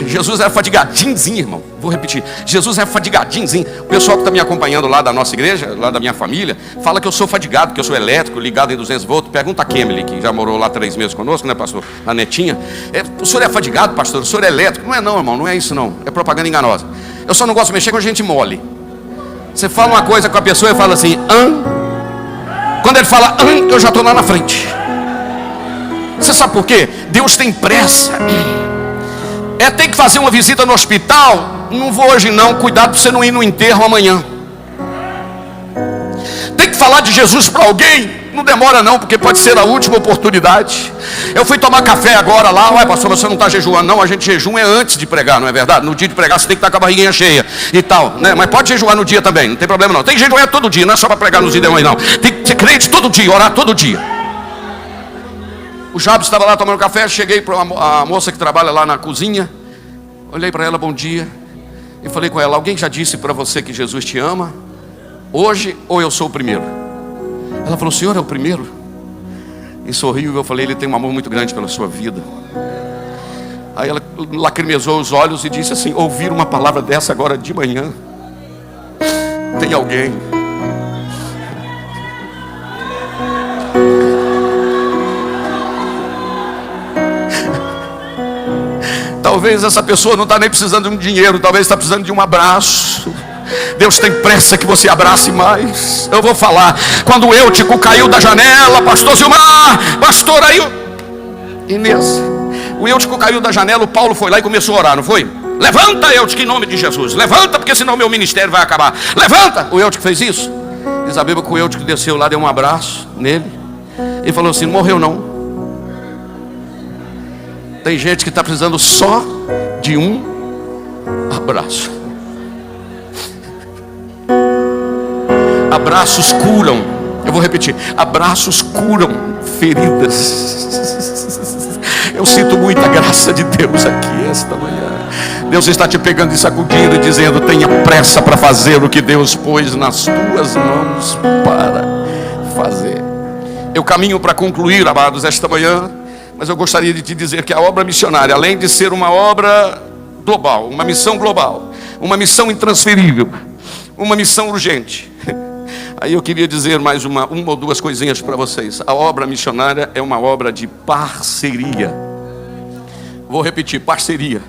Jesus era fadigadinhozinho, irmão. Vou repetir: Jesus é fadigadinhozinho. O pessoal que está me acompanhando lá da nossa igreja, lá da minha família, fala que eu sou fadigado, que eu sou elétrico, ligado em 200 volts. Pergunta a Kemily, que já morou lá 3 meses conosco, né, pastor? A netinha. O senhor é fadigado, pastor? O senhor é elétrico? Não é não, irmão, não é isso não. É propaganda enganosa. Eu só não gosto de mexer com gente mole. Você fala uma coisa com a pessoa e fala assim, quando ele fala, eu já estou lá na frente. Você sabe por quê? Deus tem pressa. Tem que fazer uma visita no hospital. Não vou hoje não, cuidado para você não ir no enterro amanhã. Tem que falar de Jesus para alguém. Não demora não, porque pode ser a última oportunidade. Eu fui tomar café agora lá. Ué, pastor, você não está jejuando? Não, a gente jejum antes de pregar, não é verdade? No dia de pregar você tem que estar com a barriguinha cheia e tal, né? Mas pode jejuar no dia também, não tem problema não. Tem que jejuar todo dia, não é só para pregar nos dias não. Tem que ser crente todo dia, orar todo dia. O Jabes estava lá tomando café. Cheguei para a moça que trabalha lá na cozinha. Olhei para ela, bom dia. E falei com ela, alguém já disse para você que Jesus te ama? Hoje ou eu sou o primeiro? Ela falou, o senhor é o primeiro? E sorriu, e eu falei, ele tem um amor muito grande pela sua vida. Aí ela lacrimezou os olhos e disse assim, ouvir uma palavra dessa agora de manhã. Tem alguém. Talvez essa pessoa não está nem precisando de um dinheiro, talvez está precisando de um abraço. Deus tem pressa que você abrace mais. Eu vou falar, quando o Eutico caiu da janela, pastor Zilmar, pastor aí, Inês, o Eutico caiu da janela, o Paulo foi lá e começou a orar, não foi? Levanta, Eutico, em nome de Jesus, levanta, porque senão meu ministério vai acabar. Levanta, o Eutico fez isso. Diz a Bíblia que o Eutico desceu lá, deu um abraço nele e falou assim, não morreu não. Tem gente que está precisando só de um abraço. Abraços curam. Eu vou repetir, abraços curam feridas. Eu sinto muita graça de Deus aqui esta manhã. Deus está te pegando e sacudindo e dizendo, tenha pressa para fazer o que Deus pôs nas tuas mãos para fazer. Eu caminho para concluir, amados, esta manhã. Mas eu gostaria de te dizer que a obra missionária, além de ser uma obra global, uma missão global, uma missão intransferível, uma missão urgente, aí eu queria dizer mais uma ou duas coisinhas para vocês. A obra missionária é uma obra de parceria. Vou repetir, parceria.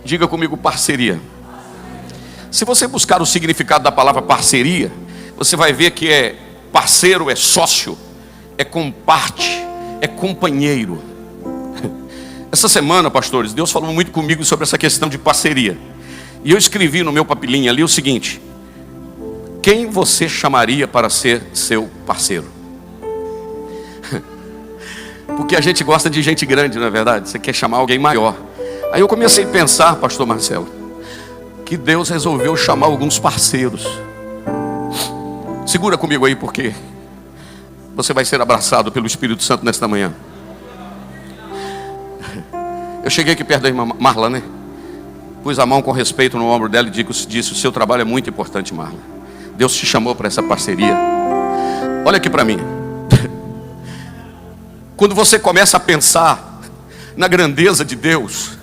Diga comigo, parceria. Se você buscar o significado da palavra parceria, você vai ver que é parceiro, é sócio, é comparte, é companheiro. Essa semana, pastores, Deus falou muito comigo sobre essa questão de parceria. E eu escrevi no meu papelinho ali o seguinte: quem você chamaria para ser seu parceiro? Porque a gente gosta de gente grande, não é verdade? Você quer chamar alguém maior. Aí eu comecei a pensar, pastor Marcelo, que Deus resolveu chamar alguns parceiros. Segura comigo aí, porque você vai ser abraçado pelo Espírito Santo nesta manhã. Eu cheguei aqui perto da irmã Marla, né? Pus a mão com respeito no ombro dela e disse, o seu trabalho é muito importante, Marla. Deus te chamou para essa parceria. Olha aqui para mim. Quando você começa a pensar na grandeza de Deus,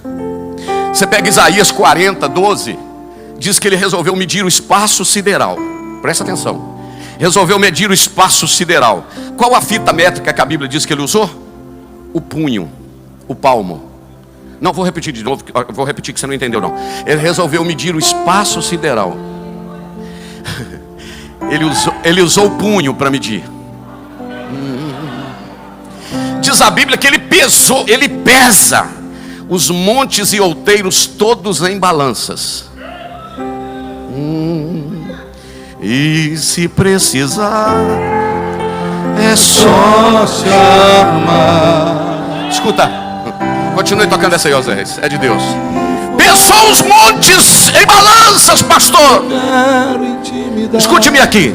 você pega Isaías 40, 12, diz que ele resolveu medir o espaço sideral. Presta atenção. Resolveu medir o espaço sideral. Qual a fita métrica que a Bíblia diz que ele usou? O punho, o palmo. Não, vou repetir de novo, vou repetir que você não entendeu não. Ele resolveu medir o espaço sideral. Ele usou o punho para medir. Diz a Bíblia que ele pesa os montes e outeiros todos em balanças. E se precisar, é só chamar. Escuta, continue tocando essa aí, Osés, é de Deus. Pesou os montes em balanças, pastor. Escute-me aqui.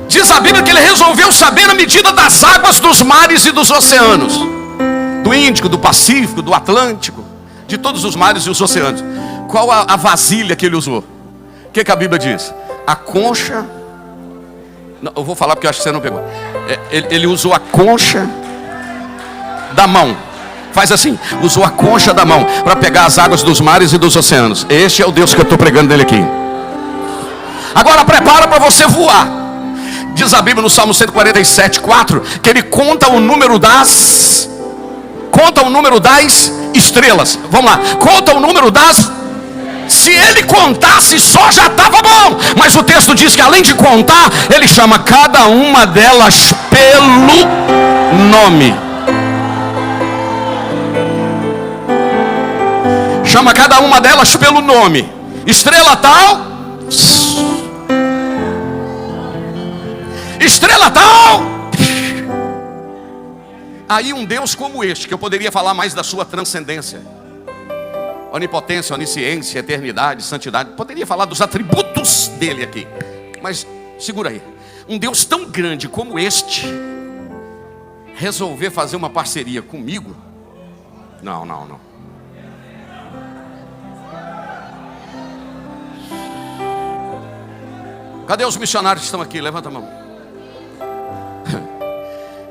Diz a Bíblia que ele resolveu saber a medida das águas dos mares e dos oceanos, do Índico, do Pacífico, do Atlântico, de todos os mares e os oceanos. Qual a vasilha que ele usou? O que a Bíblia diz? A concha. Não, eu vou falar porque eu acho que você não pegou. Ele usou a concha da mão. Faz assim, usou a concha da mão para pegar as águas dos mares e dos oceanos. Este é o Deus que eu estou pregando dele aqui. Agora prepara para você voar. Diz a Bíblia no Salmo 147, 4, que ele conta o número das estrelas. Vamos lá, conta o número das. Se ele contasse só já estava bom. Mas o texto diz que além de contar, ele chama cada uma delas pelo nome. Chama cada uma delas pelo nome. Estrela tal. Estrela tal. Aí um Deus como este, que eu poderia falar mais da sua transcendência, onipotência, onisciência, eternidade, santidade, poderia falar dos atributos dele aqui. Mas segura aí. Um Deus tão grande como este resolver fazer uma parceria comigo? Não. Cadê os missionários que estão aqui? Levanta a mão.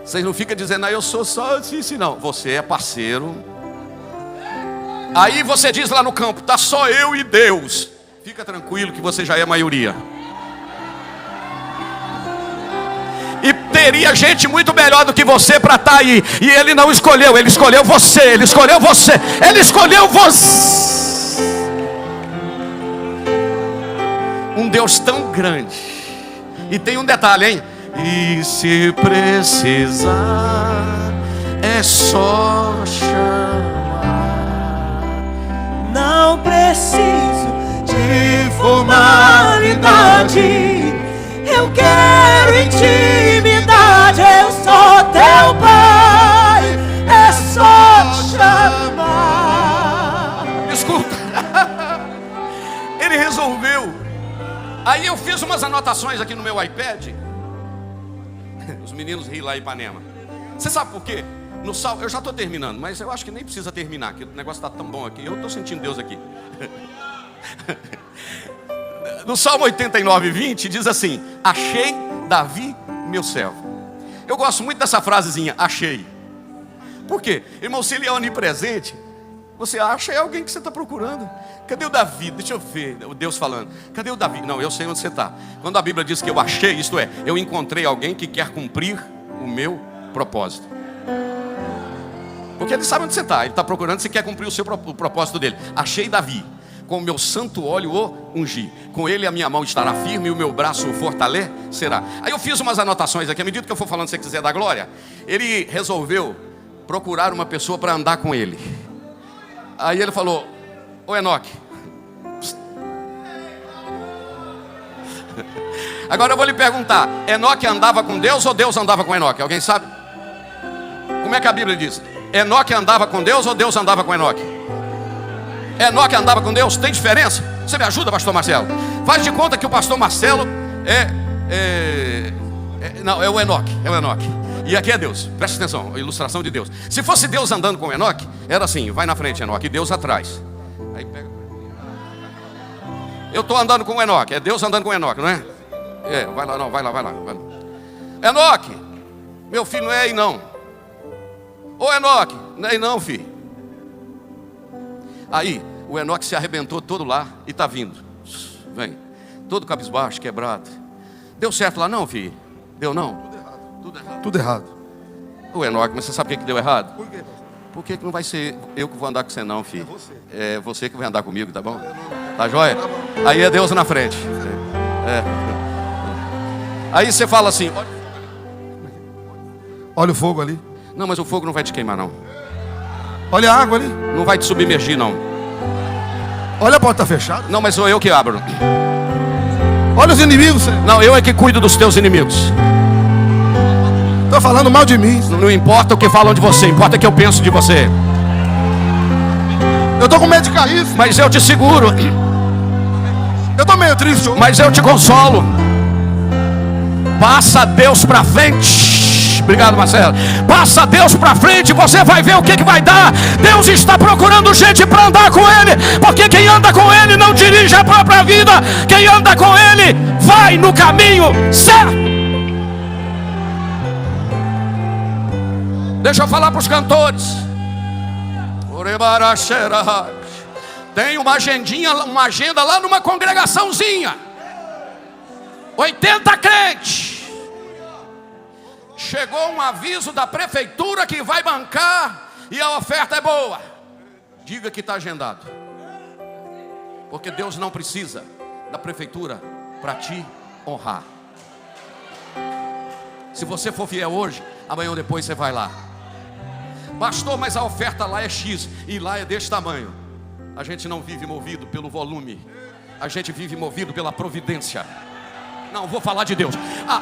Vocês não ficam dizendo, eu sou só assim, não. Você é parceiro. Aí você diz lá no campo, tá só eu e Deus. Fica tranquilo que você já é a maioria. E teria gente muito melhor do que você para estar aí. E ele não escolheu, ele escolheu você. Ele escolheu você. Ele escolheu você. Um Deus tão grande. E tem um detalhe, hein? E se precisar, é só chamar. Não preciso de formalidade. Eu quero intimidade. Eu sou teu pai. É só chamar. Escuta. Ele resolveu. Aí eu fiz umas anotações aqui no meu iPad. Os meninos riem lá em Ipanema. Você sabe por quê? No Salmo, eu já estou terminando, mas eu acho que nem precisa terminar, que o negócio está tão bom aqui. Eu estou sentindo Deus aqui. No Salmo 89:20 diz assim: achei Davi, meu servo. Eu gosto muito dessa frasezinha, achei. Por quê? Irmão, se ele é onipresente, você acha é alguém que você está procurando. Cadê o Davi? Deixa eu ver, Deus falando. Cadê o Davi? Não, eu sei onde você está. Quando a Bíblia diz que eu achei, isto é, eu encontrei alguém que quer cumprir o meu propósito. Porque ele sabe onde você está. Ele está procurando se quer cumprir o propósito dele. Achei Davi, com o meu santo óleo o ungi. Com ele a minha mão estará firme e o meu braço o fortalecerá. Aí eu fiz umas anotações aqui. À medida que eu for falando, se você quiser dar glória, ele resolveu procurar uma pessoa para andar com ele. Aí ele falou: ô Enoque. Agora eu vou lhe perguntar: Enoque andava com Deus ou Deus andava com Enoque? Alguém sabe? Como é que a Bíblia diz? Enoque andava com Deus ou Deus andava com Enoque? Enoque andava com Deus? Tem diferença? Você me ajuda, pastor Marcelo? Faz de conta que o pastor Marcelo não, é o Enoque. É o Enoque. E aqui é Deus, presta atenção, a ilustração de Deus. Se fosse Deus andando com Enoque, era assim: vai na frente, Enoque, e Deus atrás. Aí pega. Eu estou andando com o Enoque, é Deus andando com o Enoque, não é? Vai lá, não, vai lá. Enoque, meu filho, não é aí não. Ô Enoque, não é aí não, filho. Aí, o Enoque se arrebentou todo lá e está vindo. Vem, todo cabisbaixo, quebrado. Deu certo lá não, filho? Deu não? Tudo errado. O Enoque, mas você sabe por que deu errado? Por quê? Por que não vai ser eu que vou andar com você não, filho? É você. É você que vai andar comigo, tá bom? Tá joia? Aí é Deus na frente. Aí você fala assim: Olha o fogo ali. não, mas o fogo não vai te queimar não. Olha a água ali. Não vai te submergir não. Olha a porta fechada. Não, mas sou eu que abro. Olha os inimigos, Senhor. Não, eu é que cuido dos teus inimigos. Estão falando mal de mim. Não importa o que falam de você, importa o que eu penso de você. Eu estou com medo de cair. Mas eu te seguro. Eu estou meio triste hoje. Mas eu te consolo. Passa Deus pra frente. Obrigado, Marcelo. Passa Deus pra frente, você vai ver o que vai dar. Deus está procurando gente para andar com Ele, porque quem anda com Ele não dirige a própria vida. Quem anda com Ele vai no caminho certo. Deixa eu falar para os cantores. Tem uma agenda lá numa congregaçãozinha. 80 crentes. Chegou um aviso da prefeitura que vai bancar e a oferta é boa. Diga que está agendado. Porque Deus não precisa da prefeitura para te honrar. Se você for fiel hoje, amanhã ou depois você vai lá. Pastor, mas a oferta lá é X e lá é desse tamanho. A gente não vive movido pelo volume, a gente vive movido pela providência. Não, vou falar de Deus.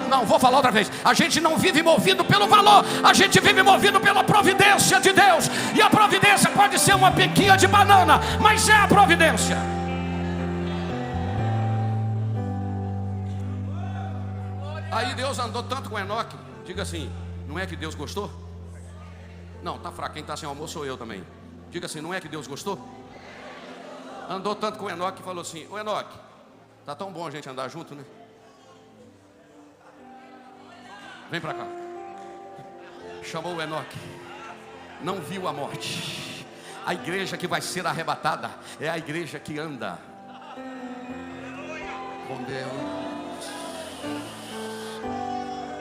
Não, vou falar outra vez. A gente não vive movido pelo valor, a gente vive movido pela providência de Deus. E a providência pode ser uma pequinha de banana, mas é a providência. Aí Deus andou tanto com Enoque. Diga assim, não é que Deus gostou? Não, tá fraco, quem está sem almoço sou eu também. Diga assim, não é que Deus gostou? Andou tanto com Enoque e falou assim: ô Enoque, tá tão bom a gente andar junto, né? Vem pra cá. Chamou o Enoque. Não viu a morte. A igreja que vai ser arrebatada é a igreja que anda com Deus.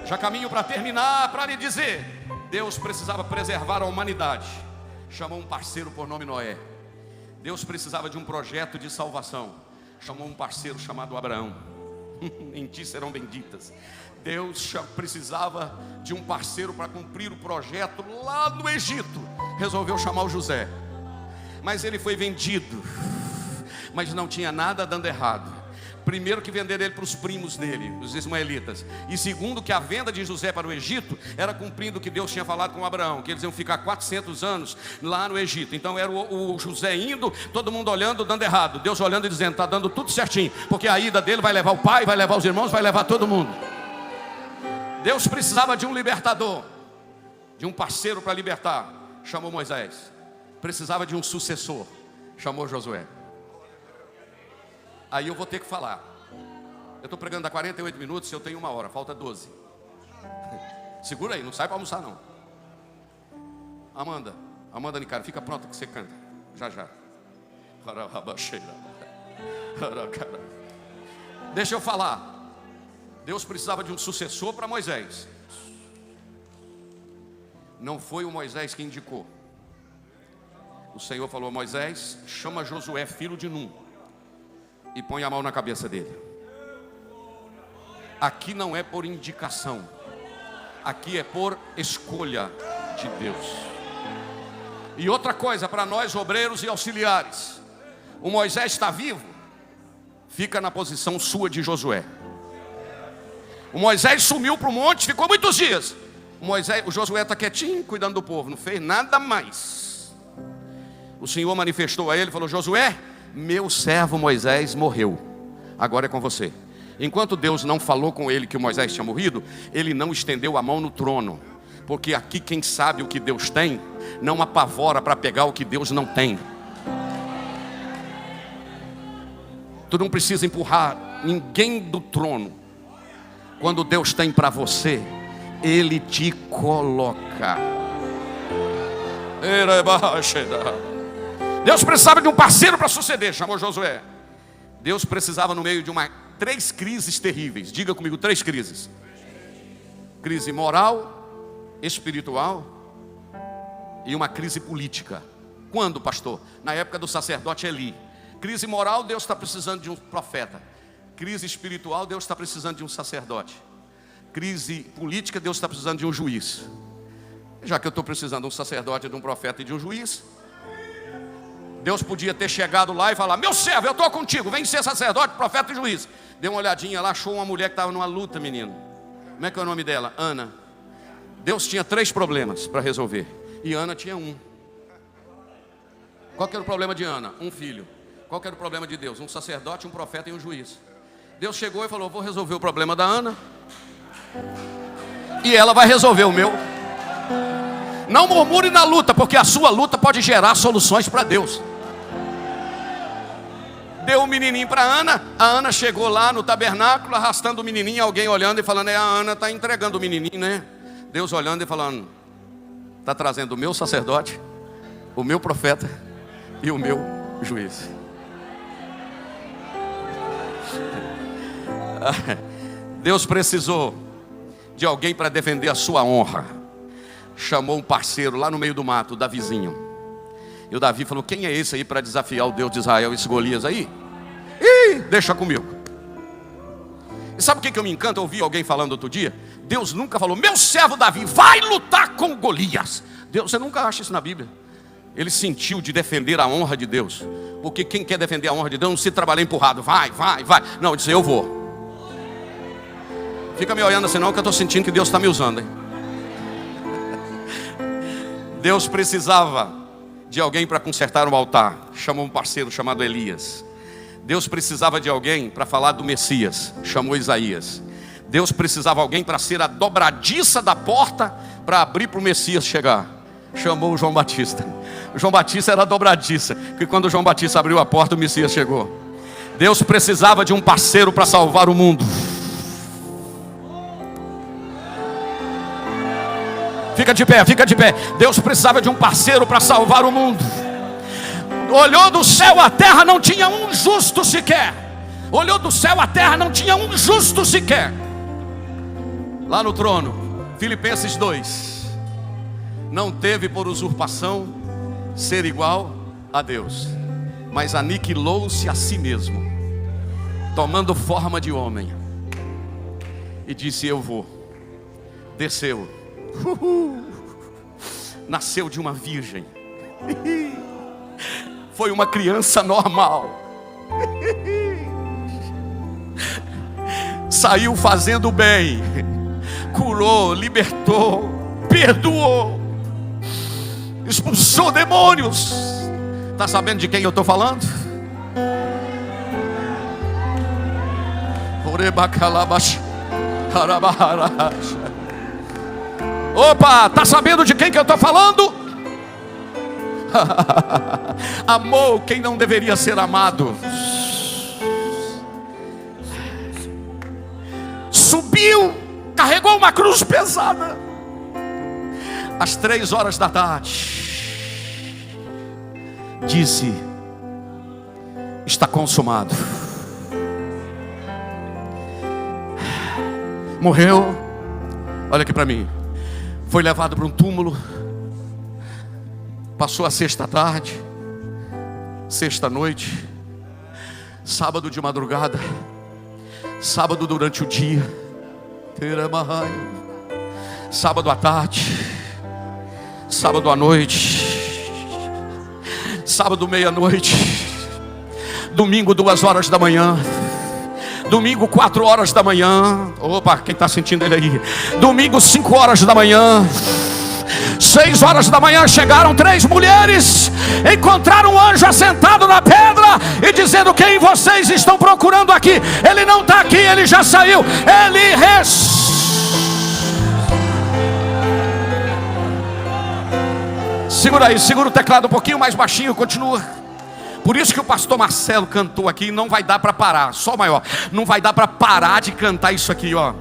Já caminho para terminar, para lhe dizer: Deus precisava preservar a humanidade. Chamou um parceiro por nome Noé. Deus precisava de um projeto de salvação. Chamou um parceiro chamado Abraão. Em ti serão benditas. Deus precisava de um parceiro para cumprir o projeto lá no Egito. Resolveu chamar o José. Mas ele foi vendido. Mas não tinha nada dando errado. Primeiro que venderam ele para os primos dele, os ismaelitas. E segundo que a venda de José para o Egito era cumprindo o que Deus tinha falado com Abraão, que eles iam ficar 400 anos lá no Egito. Então era o José indo, todo mundo olhando, dando errado. Deus olhando e dizendo, está dando tudo certinho. Porque a ida dele vai levar o pai, vai levar os irmãos, vai levar todo mundo. Deus precisava de um libertador, de um parceiro para libertar. Chamou Moisés. Precisava de um sucessor. Chamou Josué. Aí eu vou ter que falar. Eu estou pregando há 48 minutos, eu tenho 1 hora, falta 12. Segura aí, não sai para almoçar não. Amanda Nicaro, fica pronta que você canta. Já. Deixa eu falar. Deus precisava de um sucessor para Moisés. Não foi o Moisés que indicou. O Senhor falou a Moisés: chama Josué, filho de Num, e põe a mão na cabeça dele. Aqui não é por indicação, aqui é por escolha de Deus. E outra coisa para nós obreiros e auxiliares: o Moisés está vivo, fica na posição sua de Josué. O Moisés sumiu para o monte, ficou muitos dias. O Josué está quietinho, cuidando do povo, não fez nada mais. O Senhor manifestou a ele e falou: Josué, meu servo Moisés morreu, agora é com você. Enquanto Deus não falou com ele que o Moisés tinha morrido, ele não estendeu a mão no trono. Porque aqui quem sabe o que Deus tem, não apavora para pegar o que Deus não tem. Tu não precisa empurrar ninguém do trono. Quando Deus tem para você, Ele te coloca. Deus precisava de um parceiro para suceder, chamou Josué. Deus precisava no meio de 3 crises terríveis. Diga comigo, 3 crises. Crise moral, espiritual e uma crise política. Quando, pastor? Na época do sacerdote Eli. Crise moral, Deus está precisando de um profeta. Crise espiritual, Deus está precisando de um sacerdote. Crise política, Deus está precisando de um juiz. Já que eu estou precisando de um sacerdote, de um profeta e de um juiz, Deus podia ter chegado lá e falar: meu servo, eu estou contigo, vem ser sacerdote, profeta e juiz. Deu uma olhadinha lá, achou uma mulher que estava numa luta, menino. Como é que é o nome dela? Ana. Deus tinha 3 problemas para resolver, e Ana tinha 1. Qual que era o problema de Ana? Um filho. Qual que era o problema de Deus? Um sacerdote, um profeta e um juiz. Deus chegou e falou: vou resolver o problema da Ana, e ela vai resolver o meu. Não murmure na luta, porque a sua luta pode gerar soluções para Deus. Deu o menininho para Ana. A Ana chegou lá no tabernáculo, arrastando o menininho, alguém olhando e falando: a Ana está entregando o menininho, né? Deus olhando e falando: está trazendo o meu sacerdote, o meu profeta e o meu juiz. Deus precisou de alguém para defender a sua honra. Chamou um parceiro lá no meio do mato, o Davizinho. E o Davi falou: quem é esse aí para desafiar o Deus de Israel, esse Golias aí? Deixa comigo. E sabe o que eu me encanto? Eu ouvi alguém falando outro dia. Deus nunca falou, meu servo Davi, vai lutar com Golias. Deus, você nunca acha isso na Bíblia. Ele sentiu de defender a honra de Deus. Porque quem quer defender a honra de Deus não se trabalhar empurrado. Vai. Não, ele disse, eu vou. Fica me olhando assim não, que eu estou sentindo que Deus está me usando, hein? Deus precisava de alguém para consertar o altar. Chamou um parceiro chamado Elias. Deus precisava de alguém para falar do Messias. Chamou Isaías. Deus precisava de alguém para ser a dobradiça da porta para abrir para o Messias chegar. Chamou o João Batista. O João Batista era a dobradiça, porque quando o João Batista abriu a porta, o Messias chegou. Deus precisava de um parceiro para salvar o mundo. Fica de pé. Deus precisava de um parceiro para salvar o mundo. Olhou do céu à terra, não tinha um justo sequer. Olhou do céu à terra, não tinha um justo sequer. Lá no trono, Filipenses 2. Não teve por usurpação ser igual a Deus, mas aniquilou-se a si mesmo, tomando forma de homem, e disse, eu vou. Desceu. Nasceu de uma virgem. Foi uma criança normal. Saiu fazendo bem. Curou, libertou, perdoou, expulsou demônios. Está sabendo de quem eu estou falando? Opa, está sabendo de quem que eu estou falando? Amou quem não deveria ser amado. Subiu, carregou uma cruz pesada. Às 3 horas da tarde, disse, está consumado. Morreu. Olha aqui para mim. Foi levado para um túmulo. Passou a sexta tarde, sexta noite, sábado de madrugada, sábado durante o dia, sábado à tarde, sábado à noite, sábado meia-noite, domingo 2 horas da manhã, domingo 4 horas da manhã. Opa, quem está sentindo ele aí? Domingo 5 horas da manhã. 6 horas da manhã chegaram 3 mulheres, encontraram um anjo assentado na pedra e dizendo, quem vocês estão procurando aqui? Ele não está aqui, ele já saiu. Ele Segura aí, segura o teclado um pouquinho mais baixinho, continua. Por isso que o pastor Marcelo cantou aqui. Não vai dar para parar, só maior. Não vai dar para parar de cantar isso aqui, ó.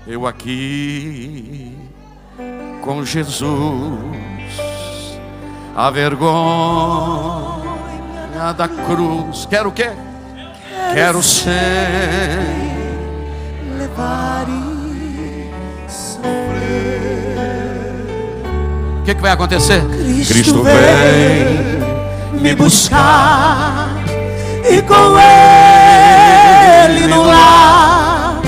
Eu aqui com Jesus, a vergonha da cruz. Quero o quê? Quero ser levar e sofrer. O que vai acontecer? Cristo vem me buscar, e com Ele no lar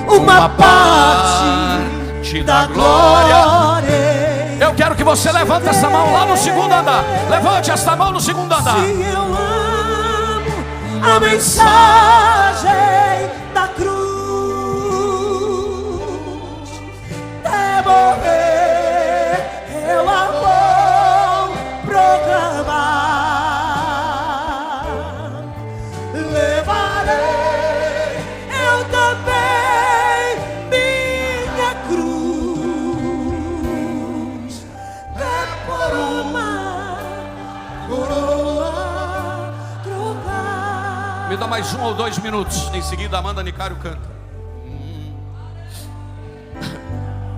uma parte da glória. Eu quero que você levante essa mão lá no segundo andar. Levante essa mão no segundo andar. Se eu amo a mensagem da cruz, até morrer eu a vou proclamar. Levarei eu também minha cruz, até por uma coroa trocar. Me dá mais 1 ou 2 minutos. Em seguida, Amanda Nicário canta.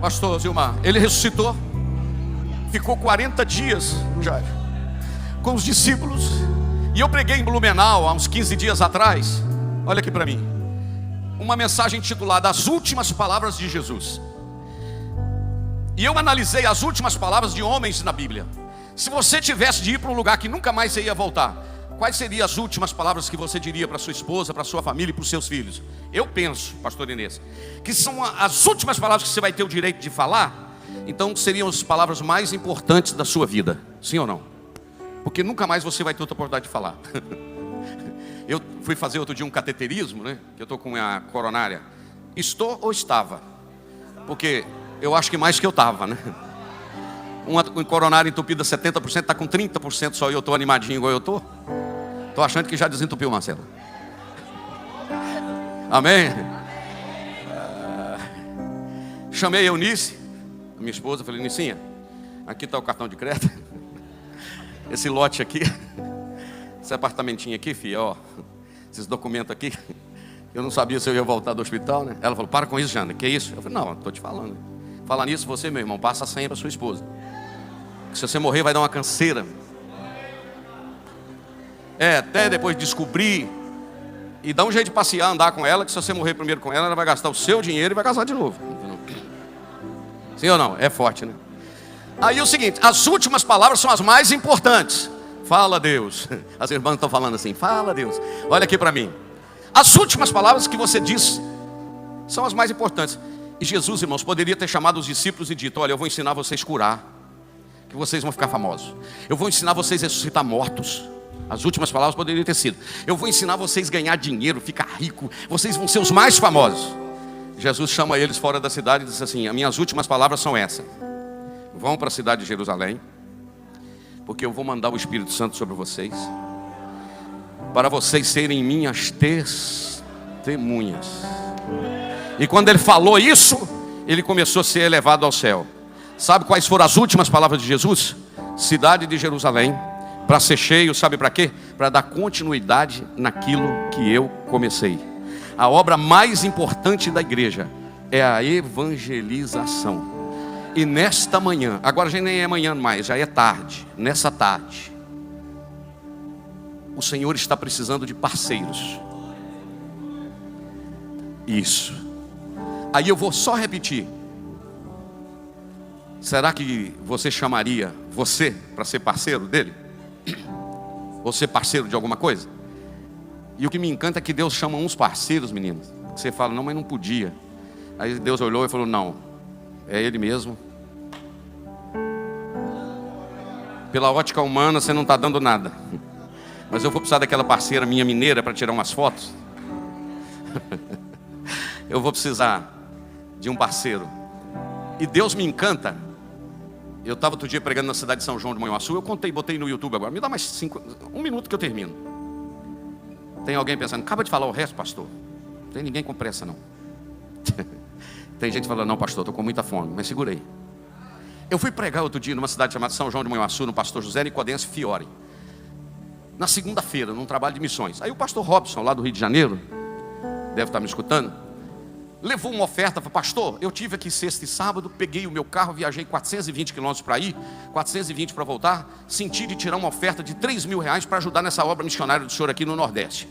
Pastor Zilmar, ele ressuscitou. Ficou 40 dias, Jair, com os discípulos. E eu preguei em Blumenau há uns 15 dias atrás. Olha aqui para mim. Uma mensagem intitulada As Últimas Palavras de Jesus. E eu analisei as últimas palavras de homens na Bíblia. Se você tivesse de ir para um lugar que nunca mais você ia voltar, Quais seriam as últimas palavras que você diria para sua esposa, para sua família e para os seus filhos? Eu penso, pastor Inês, que são as últimas palavras que você vai ter o direito de falar. Então seriam as palavras mais importantes da sua vida. Sim ou não? Porque nunca mais você vai ter outra oportunidade de falar. Eu fui fazer outro dia um cateterismo, né? Que eu estou com a coronária. Estou ou estava? Porque eu acho que mais que eu estava, né? Uma coronária entupida 70%, está com 30% só, e eu estou animadinho igual eu estou. Estou achando que já desentupiu, Marcelo. Amém? Chamei a Eunice, a minha esposa, falei: Nicinha, aqui está o cartão de crédito. Esse lote aqui, esse apartamentinho aqui, filha, ó, esses documentos aqui. Eu não sabia se eu ia voltar do hospital, né? Ela falou: para com isso, Jana, que isso? Eu falei: não, estou te falando. Falar nisso, você, meu irmão, passa a senha para sua esposa. Que se você morrer vai dar uma canseira. Até depois descobrir. E dá um jeito de passear, andar com ela, que se você morrer primeiro com ela, ela vai gastar o seu dinheiro e vai casar de novo. Sim ou não? É forte, né? Aí é o seguinte, as últimas palavras são as mais importantes. Fala, Deus. As irmãs estão falando assim: fala, Deus. Olha aqui para mim. As últimas palavras que você diz são as mais importantes. E Jesus, irmãos, poderia ter chamado os discípulos e dito: olha, eu vou ensinar vocês a curar, que vocês vão ficar famosos. Eu vou ensinar vocês a ressuscitar mortos. As últimas palavras poderiam ter sido: eu vou ensinar vocês a ganhar dinheiro, ficar rico. Vocês vão ser os mais famosos. Jesus chama eles fora da cidade e diz assim: as minhas últimas palavras são essas. Vão para a cidade de Jerusalém, porque eu vou mandar o Espírito Santo sobre vocês, para vocês serem minhas testemunhas. E quando ele falou isso, ele começou a ser elevado ao céu. Sabe quais foram as últimas palavras de Jesus? Cidade de Jerusalém, para ser cheio, sabe para quê? Para dar continuidade naquilo que eu comecei. A obra mais importante da igreja é a evangelização. E nesta manhã, agora já nem é manhã mais, já é tarde. Nessa tarde, o Senhor está precisando de parceiros. Isso. Aí eu vou só repetir. Será que você chamaria você para ser parceiro dele? Ou ser parceiro de alguma coisa? E o que me encanta é que Deus chama uns parceiros, meninos. Você fala: não, mas não podia. Aí Deus olhou e falou: não, é Ele mesmo. Pela ótica humana você não está dando nada, mas eu vou precisar daquela parceira minha mineira para tirar umas fotos. Eu vou precisar de um parceiro. E Deus me encanta. Eu estava outro dia pregando na cidade de São João de Manhuaçu. Eu contei, botei no YouTube agora. Me dá mais 1 minuto que eu termino. Tem alguém pensando: acaba de falar o resto, pastor. Não tem ninguém com pressa, não. Tem gente falando: não, pastor, estou com muita fome. Mas segura aí. Eu fui pregar outro dia numa cidade chamada São João de Manhuaçu, no pastor José Nicodense Fiore, na segunda-feira, num trabalho de missões. Aí o pastor Robson, lá do Rio de Janeiro, deve estar me escutando, levou uma oferta. Falei: pastor, eu tive aqui sexta e sábado, peguei o meu carro, viajei 420 quilômetros para ir, 420 para voltar, senti de tirar uma oferta de R$3.000 para ajudar nessa obra missionária do senhor aqui no Nordeste.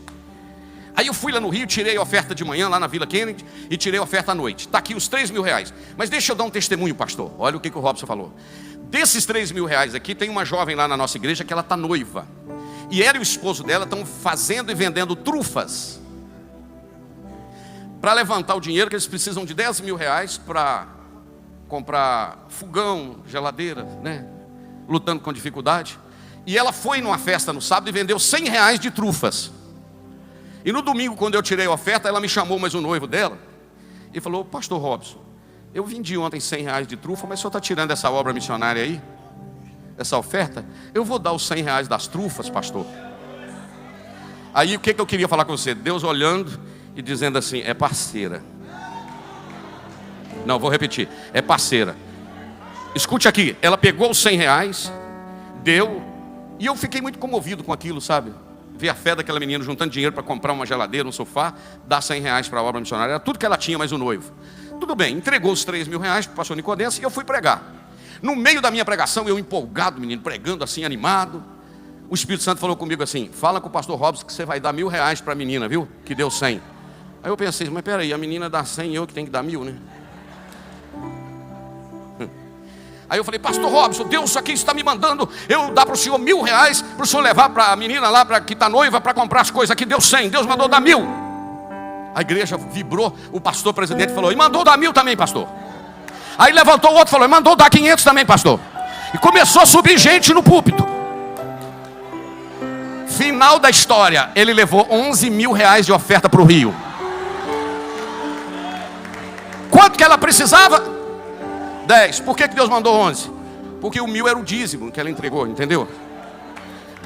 Aí eu fui lá no Rio, tirei a oferta de manhã lá na Vila Kennedy e tirei a oferta à noite. Está aqui os R$3.000. Mas deixa eu dar um testemunho, pastor. Olha o que o Robson falou. Desses R$3.000 aqui, tem uma jovem lá na nossa igreja que ela está noiva. E ela e o esposo dela estão fazendo e vendendo trufas para levantar o dinheiro, que eles precisam de R$10.000 para comprar fogão, geladeira, né? Lutando com dificuldade. E ela foi numa festa no sábado e vendeu R$100 de trufas. E no domingo, quando eu tirei a oferta, ela me chamou, mais o noivo dela, e falou: pastor Robson, eu vendi ontem R$100 de trufa, mas o senhor está tirando essa obra missionária aí? Essa oferta? Eu vou dar os R$100 das trufas, pastor. Aí o que eu queria falar com você? Deus olhando e dizendo assim: é parceira. Não, vou repetir: é parceira. Escute aqui, ela pegou os R$100, deu, e eu fiquei muito comovido com aquilo, sabe? Ver a fé daquela menina juntando dinheiro para comprar uma geladeira, um sofá, dar R$100 para a obra missionária. Era tudo que ela tinha, mais o noivo. Tudo bem, entregou os R$3.000 para o pastor Nicodense e eu fui pregar. No meio da minha pregação, eu empolgado, menino, pregando assim, animado, o Espírito Santo falou comigo assim: fala com o pastor Robson que você vai dar R$1.000 para a menina, viu? Que deu 100. Aí eu pensei: mas peraí, a menina dá 100 e eu que tenho que dar 1.000, né? Aí eu falei, pastor Robson, Deus aqui está me mandando eu dar para o senhor R$1.000, para o senhor levar para a menina lá que está noiva, para comprar as coisas aqui. Deu 100, Deus mandou dar 1.000. A igreja vibrou, o pastor presidente falou, e mandou dar 1.000 também, pastor. Aí levantou o outro e falou, e mandou dar 500 também, pastor. E começou a subir gente no púlpito. Final da história, ele levou R$11.000 de oferta para o Rio. Quanto que ela precisava? 10. Por que Deus mandou 11? Porque o 1.000 era o dízimo que ela entregou, entendeu?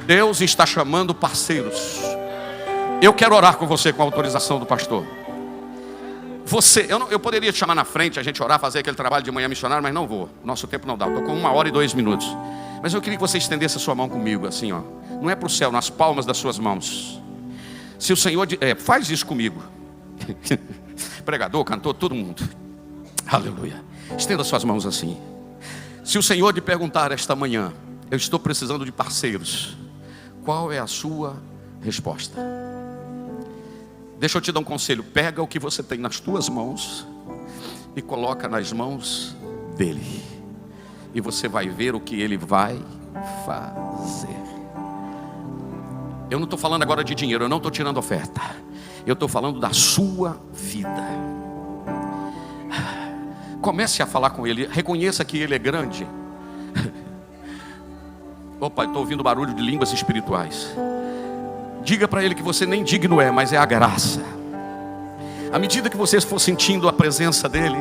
Deus está chamando parceiros. Eu quero orar com você com a autorização do pastor. Eu poderia te chamar na frente, a gente orar, fazer aquele trabalho de manhã missionário, mas não vou. Nosso tempo não dá, estou com 1 hora e 2 minutos. Mas eu queria que você estendesse a sua mão comigo, assim, ó. Não é para o céu, nas palmas das suas mãos. Se o Senhor... faz isso comigo. Pregador, cantor, todo mundo. Aleluia. Estenda suas mãos assim. Se o Senhor te perguntar esta manhã, eu estou precisando de parceiros, qual é a sua resposta? Deixa eu te dar um conselho. Pega o que você tem nas tuas mãos e coloca nas mãos dele. E você vai ver o que ele vai fazer. Eu não estou falando agora de dinheiro, eu não estou tirando oferta. Eu estou falando da sua vida. Comece a falar com ele. Reconheça que ele é grande. Opa, estou ouvindo barulho de línguas espirituais. Diga para ele que você nem digno é, mas é a graça. À medida que você for sentindo a presença dele.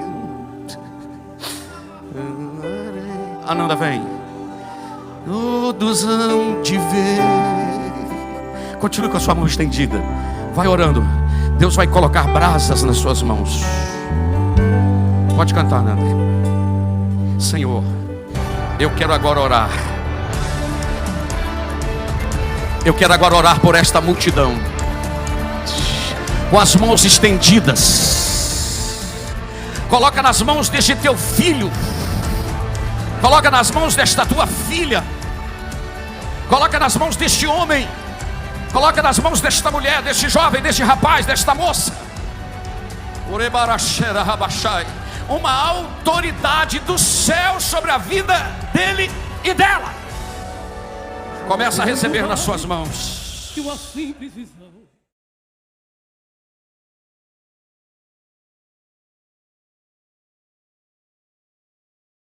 Ananda, vem. Todos hão de ver. Continue com a sua mão estendida. Vai orando. Deus vai colocar brasas nas suas mãos. Pode cantar, Ananda. Senhor, eu quero agora orar. Eu quero agora orar por esta multidão, com as mãos estendidas. Coloca nas mãos deste teu filho. Coloca nas mãos desta tua filha. Coloca nas mãos deste homem. Coloca nas mãos desta mulher, deste jovem, deste rapaz, desta moça. Uma autoridade do céu sobre a vida dele e dela. Começa a receber nas suas mãos. Que uma simples visão